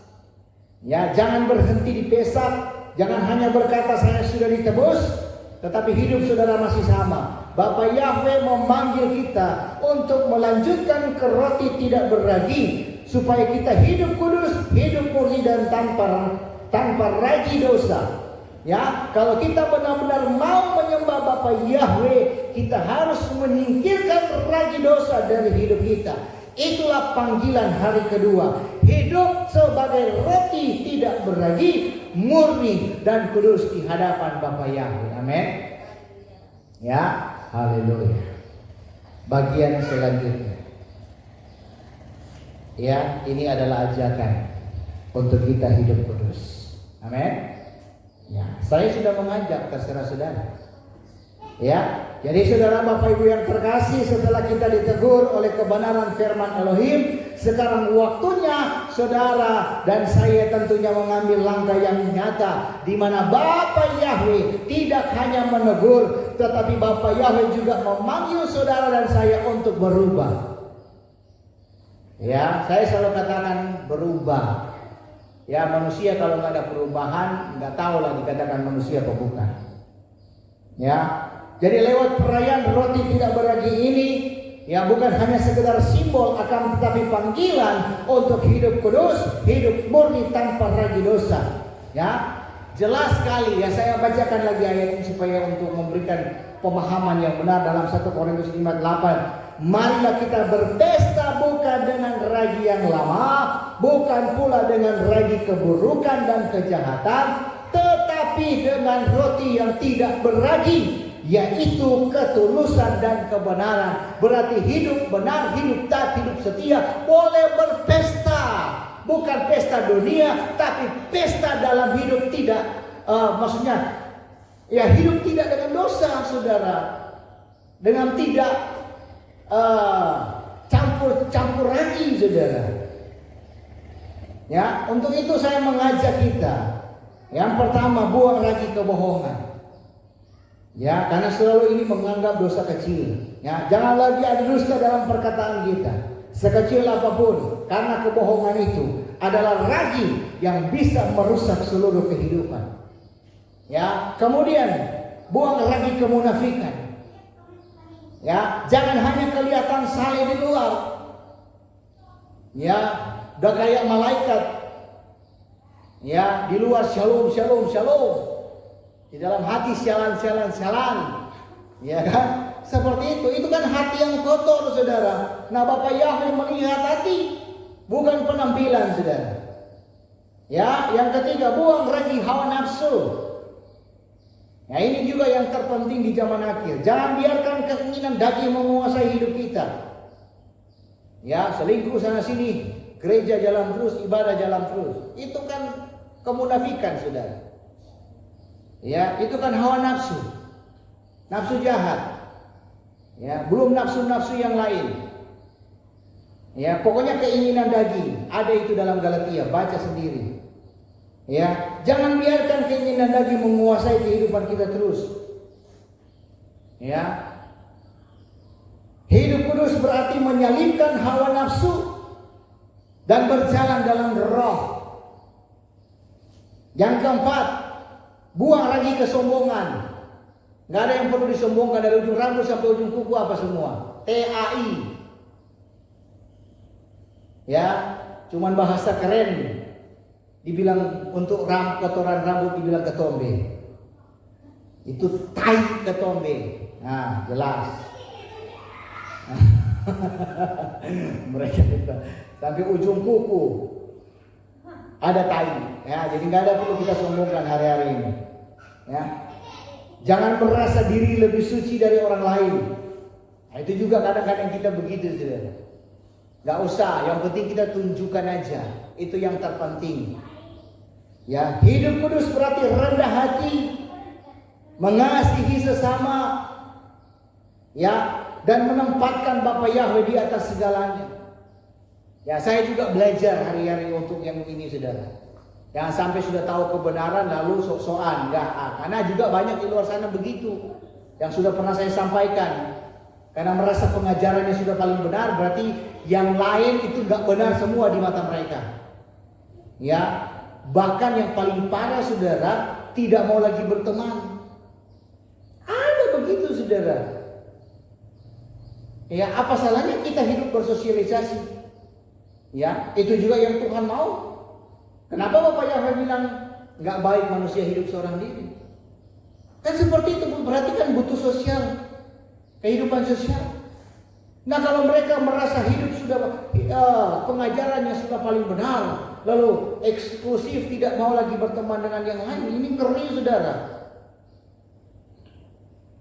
Ya, jangan berhenti di Pesak, jangan hanya berkata saya sudah ditebus, tetapi hidup saudara masih sama. Bapak Yahweh memanggil kita untuk melanjutkan ke roti tidak beragi, supaya kita hidup kudus, hidup murni dan tanpa ragi dosa. Ya, kalau kita benar-benar mau menyembah Bapa Yahweh, kita harus menyingkirkan ragi dosa dari hidup kita. Itulah panggilan hari kedua. Hidup sebagai roti tidak beragi, murni dan kudus di hadapan Bapa Yahweh. Amin. Ya, haleluya. Bagian selanjutnya. Ya, ini adalah ajakan untuk kita hidup kudus. Amin. Ya, saya sudah mengajak, terserah saudara. Ya, jadi saudara Bapak Ibu yang terkasih, setelah kita ditegur oleh kebenaran firman Elohim, sekarang waktunya saudara dan saya tentunya mengambil langkah yang nyata, di mana Bapak Yahweh tidak hanya menegur, tetapi Bapak Yahweh juga memanggil saudara dan saya untuk berubah. Ya, saya selalu katakan berubah. Ya manusia kalau nggak ada perubahan, nggak tahu lah dikatakan manusia atau bukan. Ya, jadi lewat perayaan roti tidak beragi ini, ya bukan hanya sekedar simbol, akan tetapi panggilan untuk hidup kudus, hidup murni tanpa ragi dosa. Ya, jelas sekali ya, saya bacakan lagi ayat ini supaya untuk memberikan pemahaman yang benar dalam 1 Korintus 5:8. Marilah kita berpesta bukan dengan ragi yang lama, bukan pula dengan ragi keburukan dan kejahatan, tetapi dengan roti yang tidak beragi, yaitu ketulusan dan kebenaran. Berarti hidup benar, hidup taat, hidup setia boleh berpesta. Bukan pesta dunia, tapi pesta dalam hidup tidak, maksudnya ya hidup tidak dengan dosa, saudara, dengan tidak campur lagi, saudara. Ya, untuk itu saya mengajak kita, yang pertama, buang lagi kebohongan. Ya, karena selalu ini menganggap dosa kecil. Ya, jangan lagi ada dusta dalam perkataan kita, sekecil apapun, karena kebohongan itu adalah ragi yang bisa merusak seluruh kehidupan. Ya, kemudian buang lagi kemunafikan. Ya, jangan hanya kelihatan saleh di luar. Ya, udah kayak malaikat. Ya, di luar shalom, shalom, shalom. Di dalam hati sialan, sialan, sialan. Ya kan? Seperti itu. Itu kan hati yang kotor, saudara. Nah, Bapak Yahweh melihat hati, bukan penampilan, saudara. Ya, yang ketiga, buang lagi hawa nafsu. Nah, ini juga yang terpenting di zaman akhir. Jangan biarkan keinginan daging menguasai hidup kita. Ya, selingkuh sana sini, gereja jalan terus, ibadah jalan terus. Itu kan kemunafikan, saudara. Ya, itu kan hawa nafsu. Nafsu jahat. Ya, belum nafsu-nafsu yang lain. Ya, pokoknya keinginan daging. Ada itu dalam Galatia, baca sendiri. Ya, jangan biarkan keinginan daging menguasai kehidupan kita terus. Ya. Hidup kudus berarti menyalipkan hawa nafsu dan berjalan dalam roh. Yang keempat, buang lagi kesombongan. Gak ada yang perlu disombongkan, dari ujung rambut sampai ujung kuku apa semua. TAI. Ya, cuman bahasa keren. Dibilang untuk kotoran rambut dibilang ketombe. Itu tai ketombe. Nah, jelas. Mereka itu sampai ujung kuku ada tai. Ya, jadi nggak ada perlu kita sombongkan hari-hari ini. Ya. Jangan merasa diri lebih suci dari orang lain. Nah, itu juga kadang-kadang kita begitu, saudara. Nggak usah, yang penting kita tunjukkan aja. Itu yang terpenting. Ya, hidup kudus berarti rendah hati, mengasihi sesama, ya, dan menempatkan Bapa Yahweh di atas segalanya. Ya, saya juga belajar hari-hari untuk yang ini, saudara. Jangan sampai sudah tahu kebenaran lalu sok-sokan, enggak. Karena juga banyak di luar sana begitu, yang sudah pernah saya sampaikan. Karena merasa pengajarannya sudah paling benar, berarti yang lain itu enggak benar semua di mata mereka. Ya. Bahkan yang paling parah, saudara, tidak mau lagi berteman. Ada begitu, saudara. Ya, apa salahnya kita hidup bersosialisasi? Ya, itu juga yang Tuhan mau. Kenapa Bapak Yahweh bilang nggak baik manusia hidup seorang diri? Kan seperti itu, berarti kan butuh sosial, kehidupan sosial. Nah, kalau mereka merasa hidup sudah pengajarannya sudah paling benar, lalu eksklusif, tidak mau lagi berteman dengan yang lain, ini ngeri, saudara.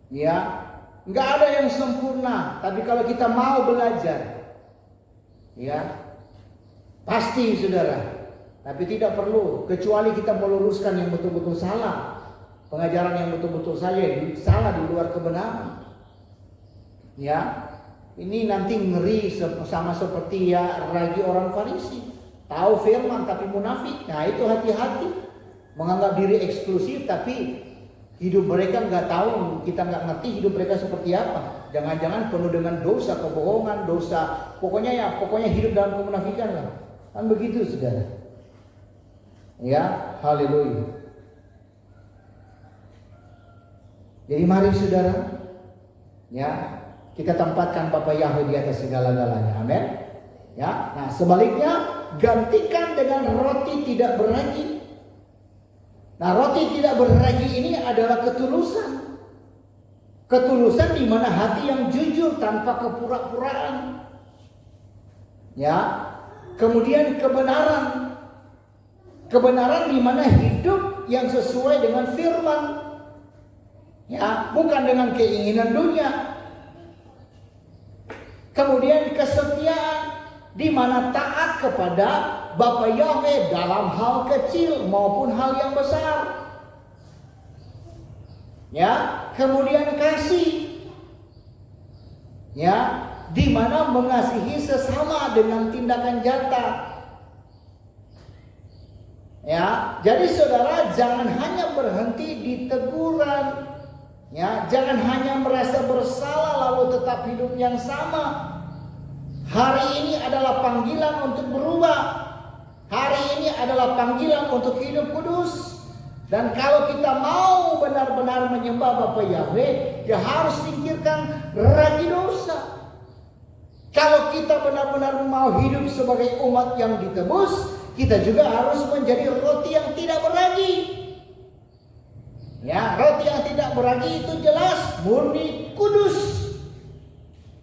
Ya, nggak ada yang sempurna, tapi kalau kita mau belajar, ya pasti, saudara. Tapi tidak perlu, kecuali kita meluruskan yang betul-betul salah, pengajaran yang betul-betul salah di luar kebenaran. Ya, ini nanti ngeri sama seperti ya ragi orang Farisi. Tahu firman tapi munafik. Nah, itu hati-hati. Menganggap diri eksklusif tapi hidup mereka nggak tahu, kita nggak ngerti hidup mereka seperti apa. Jangan-jangan penuh dengan dosa, kebohongan, dosa. Pokoknya hidup dalam kemunafikan lah. Kan begitu, saudara. Ya, haleluya. Jadi mari saudara, ya, kita tempatkan Bapa Yahweh di atas segala-galanya. Amin. Ya, nah sebaliknya gantikan dengan roti tidak beragi. Nah, roti tidak beragi ini adalah ketulusan. Ketulusan di mana hati yang jujur tanpa kepura-puraan. Ya, kemudian kebenaran. Kebenaran di mana hidup yang sesuai dengan firman. Ya, bukan dengan keinginan dunia. Kemudian kesetiaan di mana taat kepada Bapa Yahweh dalam hal kecil maupun hal yang besar. Ya, kemudian kasih. Ya, di mana mengasihi sesama dengan tindakan nyata. Ya, jadi saudara jangan hanya berhenti di teguran. Ya, jangan hanya merasa bersalah lalu tetap hidup yang sama. Hari ini adalah panggilan untuk berubah. Hari ini adalah panggilan untuk hidup kudus. Dan kalau kita mau benar-benar menyembah Bapa Yahweh, ya harus singkirkan ragi dosa. Kalau kita benar-benar mau hidup sebagai umat yang ditebus, kita juga harus menjadi roti yang tidak beragi. Ya, roti yang tidak beragi itu jelas murni kudus.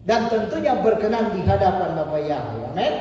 Dan tentunya berkenan di hadapan Bapa Yahweh. Amin.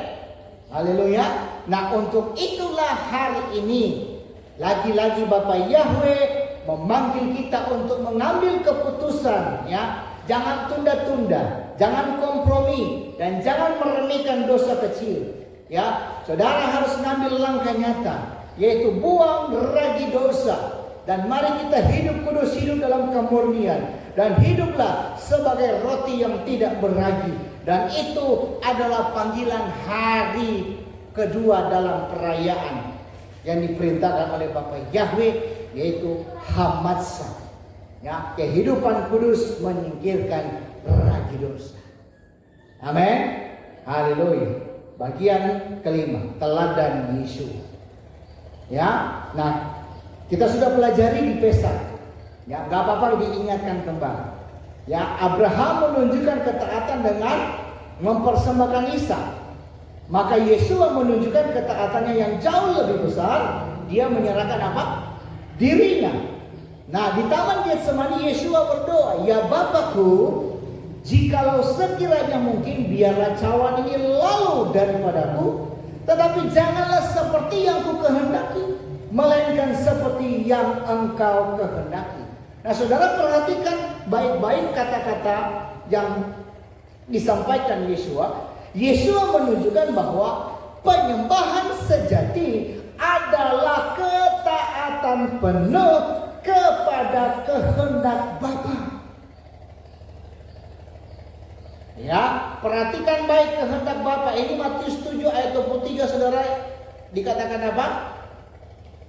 Haleluya. Nah, untuk itulah hari ini lagi-lagi Bapa Yahweh memanggil kita untuk mengambil keputusan, ya. Jangan tunda-tunda, jangan kompromi, dan jangan meremehkan dosa kecil. Ya, saudara harus mengambil langkah nyata, yaitu buang ragi dosa. Dan mari kita hidup kudus, hidup dalam kemurnian. Dan hiduplah sebagai roti yang tidak beragi. Dan itu adalah panggilan hari kedua dalam perayaan yang diperintahkan oleh Bapa Yahweh, yaitu Hamatsah. Ya, kehidupan kudus menyingkirkan ragi dosa. Amin. Haleluya. Bagian kelima, teladan Yesus. Ya, nah kita sudah pelajari di Pesak. Ya, nggak apa-apa diingatkan kembali. Ya, Abraham menunjukkan ketaatan dengan mempersembahkan Ishak. Maka Yesua menunjukkan ketaatannya yang jauh lebih besar. Dia menyerahkan apa? Dirinya. Nah, di Taman Getsemani Yesua berdoa, "Ya Bapakku, jikalau sekiranya mungkin biarlah cawan ini lalu daripadaku, tetapi janganlah seperti yang ku kehendaki, melainkan seperti yang Engkau kehendaki." Nah, saudara perhatikan baik-baik kata-kata yang disampaikan Yesua. Yesua menunjukkan bahwa penyembahan sejati adalah ketaatan penuh kepada kehendak Bapa. Ya, perhatikan baik kehendak Bapa. Ini Matius 7 ayat 23, saudara, dikatakan apa?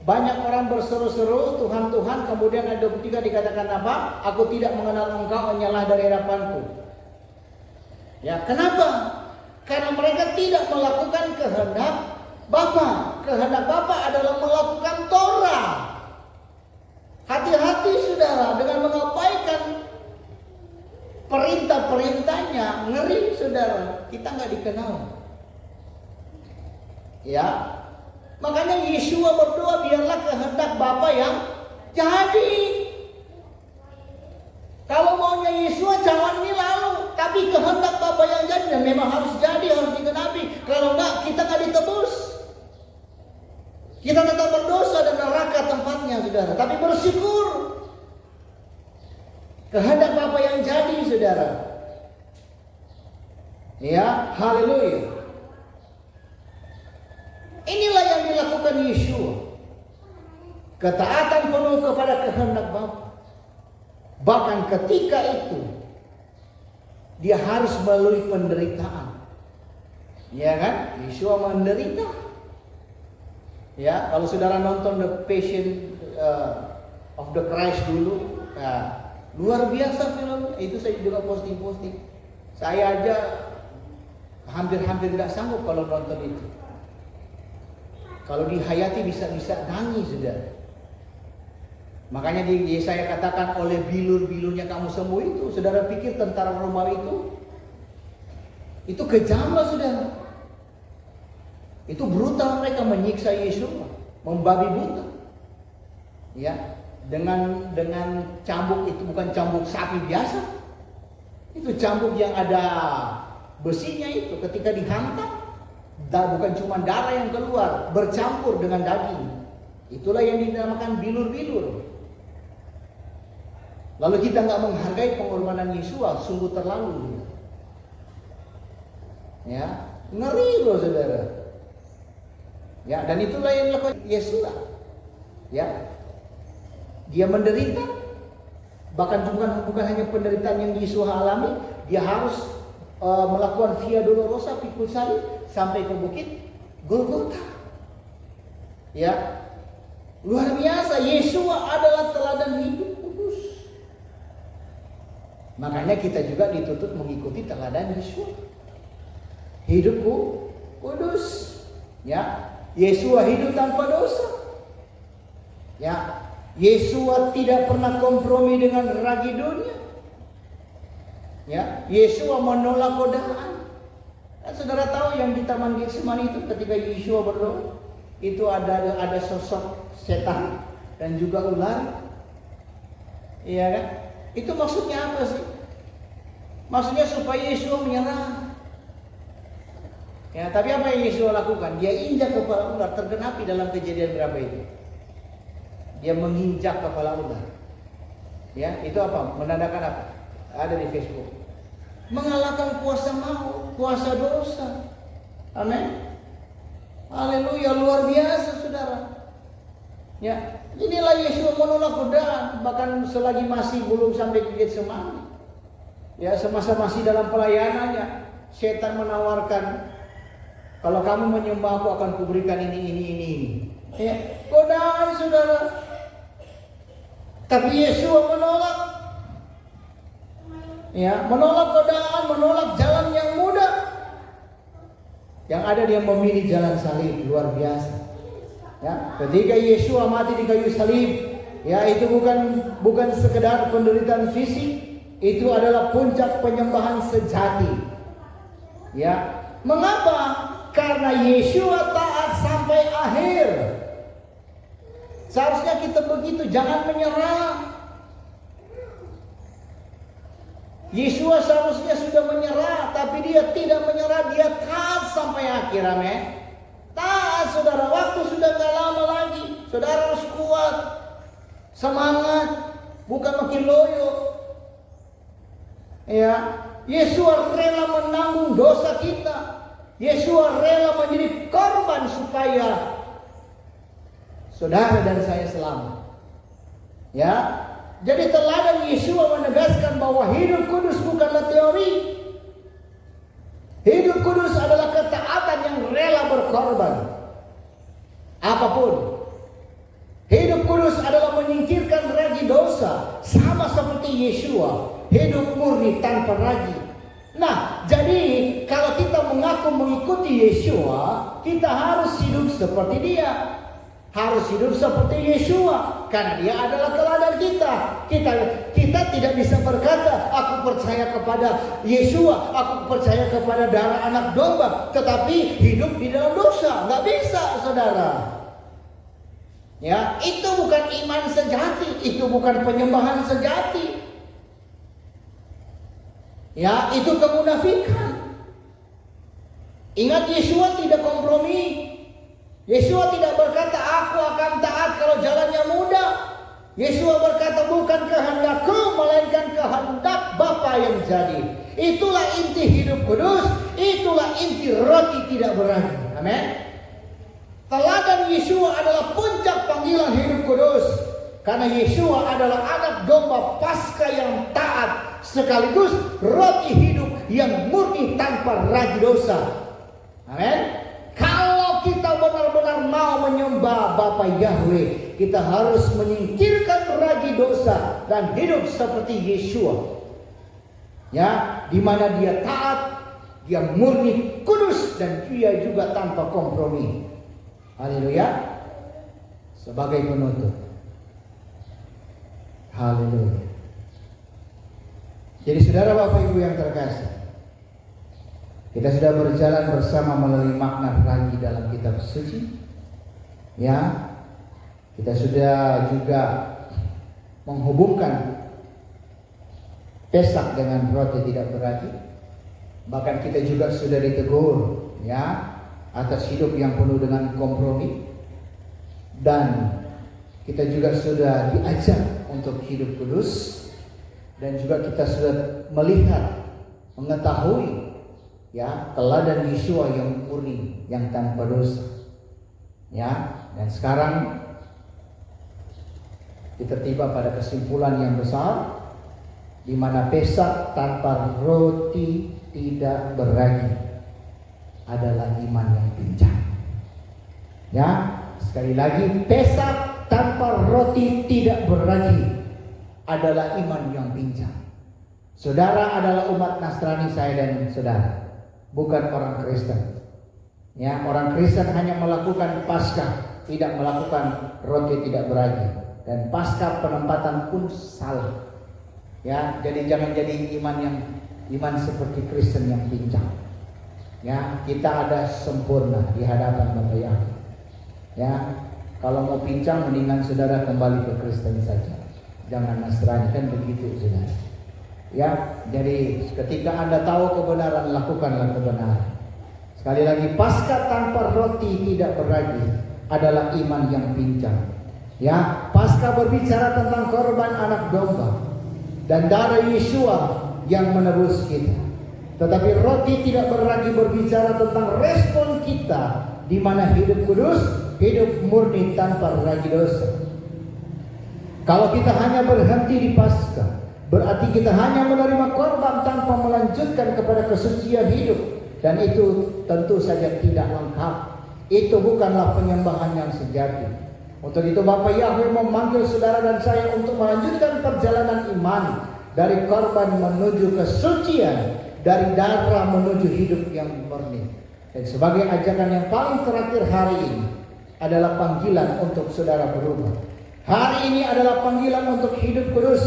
Banyak orang berseru-seru, "Tuhan, Tuhan." Kemudian ayat 23 dikatakan apa? "Aku tidak mengenal Engkau, menyalah dari hadapanku." Ya, kenapa? Karena mereka tidak melakukan kehendak Bapa. Kehendak Bapa adalah melakukan Torah. Hati-hati saudara dengan mengabaikan perintah-perintahnya. Ngeri saudara, kita nggak dikenal. Ya, makanya Yesua berdoa, biarlah kehendak Bapa yang jadi. Kalau maunya Yesua cawan ini lalu, tapi kehendak Bapa yang jadi, dan memang harus jadi, harus digenapi. Kalau enggak, kita nggak ditebus. Kita tetap berdosa dan neraka tempatnya, saudara. Tapi bersyukur kehendak Bapa yang jadi, saudara. Ya, haleluya. Inilah yang dilakukan Yesua. Ketaatan penuh kepada kehendak Bapa. Bahkan ketika itu dia harus melalui penderitaan. Ya kan? Yesua menderita. Ya, kalau saudara nonton The Passion of the Christ dulu, ya, luar biasa film. Itu saya juga posting. Saya aja hampir tidak sanggup kalau nonton itu. Kalau dihayati bisa-bisa nangis, saudara. Makanya di Yesaya katakan, oleh bilur-bilurnya kamu sembuh itu. Saudara pikir tentara Romawi itu kejam lah, saudara. Itu brutal, mereka menyiksa Yesus, membabi buta. Ya, dengan cambuk itu bukan cambuk sapi biasa. Itu cambuk yang ada besinya itu, ketika dihantam, bukan cuma darah yang keluar, bercampur dengan daging. Itulah yang dinamakan bilur-bilur. Lalu kita nggak menghargai pengorbanan Yesus, sungguh terlalu. Ya, ngeri loh, saudara. Ya, dan itulah yang dilakukan Yesus. Ya, dia menderita. Bahkan bukan hanya penderitaan yang Yesus alami, dia harus melakukan via dolorosa, pikul salib sampai ke bukit Golgota. Ya, luar biasa. Yesus adalah teladan hidup kudus. Makanya kita juga dituntut mengikuti teladan Yesus. Hidupku kudus. Ya, Yesus hidup tanpa dosa. Ya, Yesus tidak pernah kompromi dengan ragi dunia. Ya, Yesus menolak godaan. Dan saudara tahu yang di Taman Getsemani itu ketika Yesus berdoa, itu ada sosok setan dan juga ular. Iya kan? Itu maksudnya apa sih? Maksudnya supaya Yesus menyerah. Ya, tapi apa yang Yesus lakukan? Dia injak kepala ular, tergenapi dalam Kejadian berapa itu? Dia menginjak kepala ular. Ya, itu apa? Menandakan apa? Ada di Facebook. Mengalahkan kuasa maut, kuasa dosa. Amin. Haleluya, luar biasa, saudara. Ya, inilah Yesus menolak godaan, bahkan selagi masih belum sampai ke Getsemani. Ya, semasa masih dalam pelayanannya, setan menawarkan, kalau kamu menyembah aku akan kuberikan ini. Ya, godaan, saudara. Tapi Yesus menolak. Ya, menolak godaan, menolak jalan yang mudah. Yang ada dia memilih jalan salib, luar biasa. Ya, ketika Yesus mati di kayu salib, ya itu bukan sekedar penderitaan fisik, itu adalah puncak penyembahan sejati. Ya, mengapa? Karena Yesus taat sampai akhir. Seharusnya kita begitu, jangan menyerah. Yesus seharusnya sudah menyerah, tapi dia tidak menyerah, dia taat sampai akhir. Amin. Taat, saudara. Waktu sudah gak lama lagi. Saudara harus kuat, semangat, bukan makin loyo. Ya, Yesus rela menanggung dosa kita. Yesus rela menjadi korban supaya saudara dan saya selamat. Ya, jadi teladan Yesus menegaskan bahwa hidup kudus bukanlah teori. Hidup kudus adalah ketaatan yang rela berkorban. Apapun. Hidup kudus adalah menyingkirkan ragi dosa, sama seperti Yesus, hidup murni tanpa ragi. Nah, jadi kalau kita mengaku mengikuti Yesus, kita harus hidup seperti dia. Harus hidup seperti Yesus, karena dia adalah teladan kita. Kita tidak bisa berkata, aku percaya kepada Yesus, aku percaya kepada darah anak domba, tetapi hidup di dalam dosa. Nggak bisa, saudara. Ya, itu bukan iman sejati, itu bukan penyembahan sejati. Ya, itu kemunafikan. Ingat, Yesus tidak kompromi. Yesus tidak berkata, aku akan taat kalau jalannya mudah. Yesus berkata, bukan kehendakku, melainkan kehendak Bapa yang jadi. Itulah inti hidup kudus. Itulah inti roti tidak beragi. Amin. Teladan Yesus adalah puncak panggilan hidup kudus. Karena Yesus adalah anak domba Paskah yang taat, sekaligus roti hidup yang murni tanpa ragi dosa. Amin. Kalau kita benar-benar mau menyembah Bapa Yahweh, kita harus menyingkirkan ragi dosa dan hidup seperti Yesus. Ya, di mana dia taat, dia murni kudus, dan dia juga tanpa kompromi. Haleluya. Sebagai penutup. Haleluya. Jadi saudara Bapak Ibu yang terkasih, kita sudah berjalan bersama melalui makna ragi dalam kitab suci. Ya, kita sudah juga menghubungkan Pesak dengan roti tidak beragi. Bahkan kita juga sudah ditegur, ya, atas hidup yang penuh dengan kompromi. Dan kita juga sudah diajak untuk hidup kudus. Dan juga kita sudah melihat, mengetahui, ya, teladan Yeshua yang murni, yang tanpa dosa. Ya, dan sekarang kita tiba pada kesimpulan yang besar, di mana Pesak tanpa roti tidak beragi adalah iman yang pincang. Ya, sekali lagi, Pesak tanpa roti tidak beragi adalah iman yang pincang. Saudara adalah umat Nasrani, saya dan saudara, bukan orang Kristen. Ya, orang Kristen hanya melakukan Paskah, tidak melakukan roti tidak beragi, dan Paskah penempatan pun salah. Ya, jadi jangan jadi iman seperti Kristen yang pincang. Ya, kita ada sempurna di hadapan Bapa Yahweh. Ya, kalau mau pincang mendingan saudara kembali ke Kristen saja. Jangan Nasrani, kan begitu saudara. Ya, jadi ketika Anda tahu kebenaran, lakukanlah kebenaran. Sekali lagi, Paskah tanpa roti tidak beragi adalah iman yang pincang. Ya, Paskah berbicara tentang korban anak domba dan darah Yeshua yang menebus kita. Tetapi roti tidak beragi berbicara tentang respon kita, di mana hidup kudus, hidup murni tanpa ragi dosa. Kalau kita hanya berhenti di Paskah, berarti kita hanya menerima korban tanpa melanjutkan kepada kesucian hidup, dan itu tentu saja tidak lengkap. Itu bukanlah penyembahan yang sejati. Untuk itu Bapa Yahweh memanggil saudara dan saya untuk melanjutkan perjalanan iman dari korban menuju kesucian, dari darah menuju hidup yang murni. Dan sebagai ajakan yang paling terakhir hari ini adalah panggilan untuk saudara berubah. Hari ini adalah panggilan untuk hidup kudus.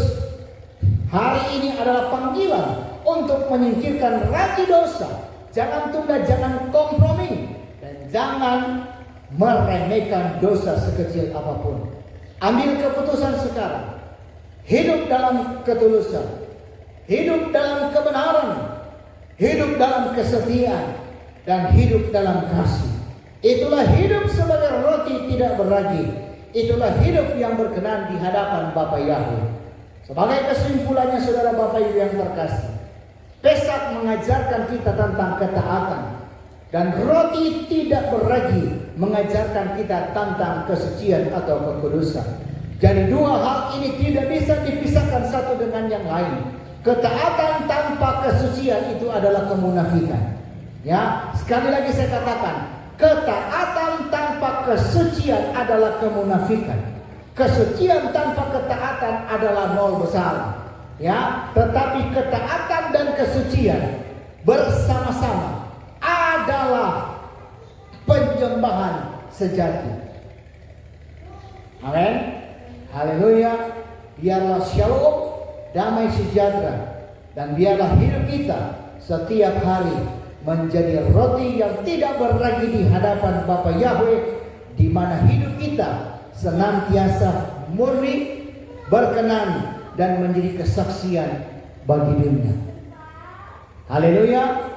Hari ini adalah panggilan untuk menyingkirkan ragi dosa. Jangan tunda, jangan kompromi, dan jangan meremehkan dosa sekecil apapun. Ambil keputusan sekarang. Hidup dalam ketulusan, hidup dalam kebenaran, hidup dalam kesetiaan, dan hidup dalam kasih. Itulah hidup sebagai roti tidak beragi. Itulah hidup yang berkenan di hadapan Bapa Yahweh. Sebagai kesimpulannya saudara Bapak Ibu yang terkasih, Pesak mengajarkan kita tentang ketaatan, dan roti tidak beragi mengajarkan kita tentang kesucian atau kekudusan. Jadi dua hal ini tidak bisa dipisahkan satu dengan yang lain. Ketaatan tanpa kesucian itu adalah kemunafikan. Ya, sekali lagi saya katakan, ketaatan tanpa kesucian adalah kemunafikan. Kesucian tanpa ketaatan adalah nol besar. Ya, tetapi ketaatan dan kesucian bersama-sama adalah penyembahan sejati. Amin. Haleluya. Biarlah shalom, damai sejahtera, dan biarlah hidup kita setiap hari menjadi roti yang tidak beragi di hadapan Bapa Yahweh, di mana hidup kita senantiasa murni, berkenan, dan menjadi kesaksian bagi dunia. Haleluya.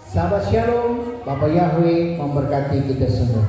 Sahabat shalom, Bapa Yahweh memberkati kita semua.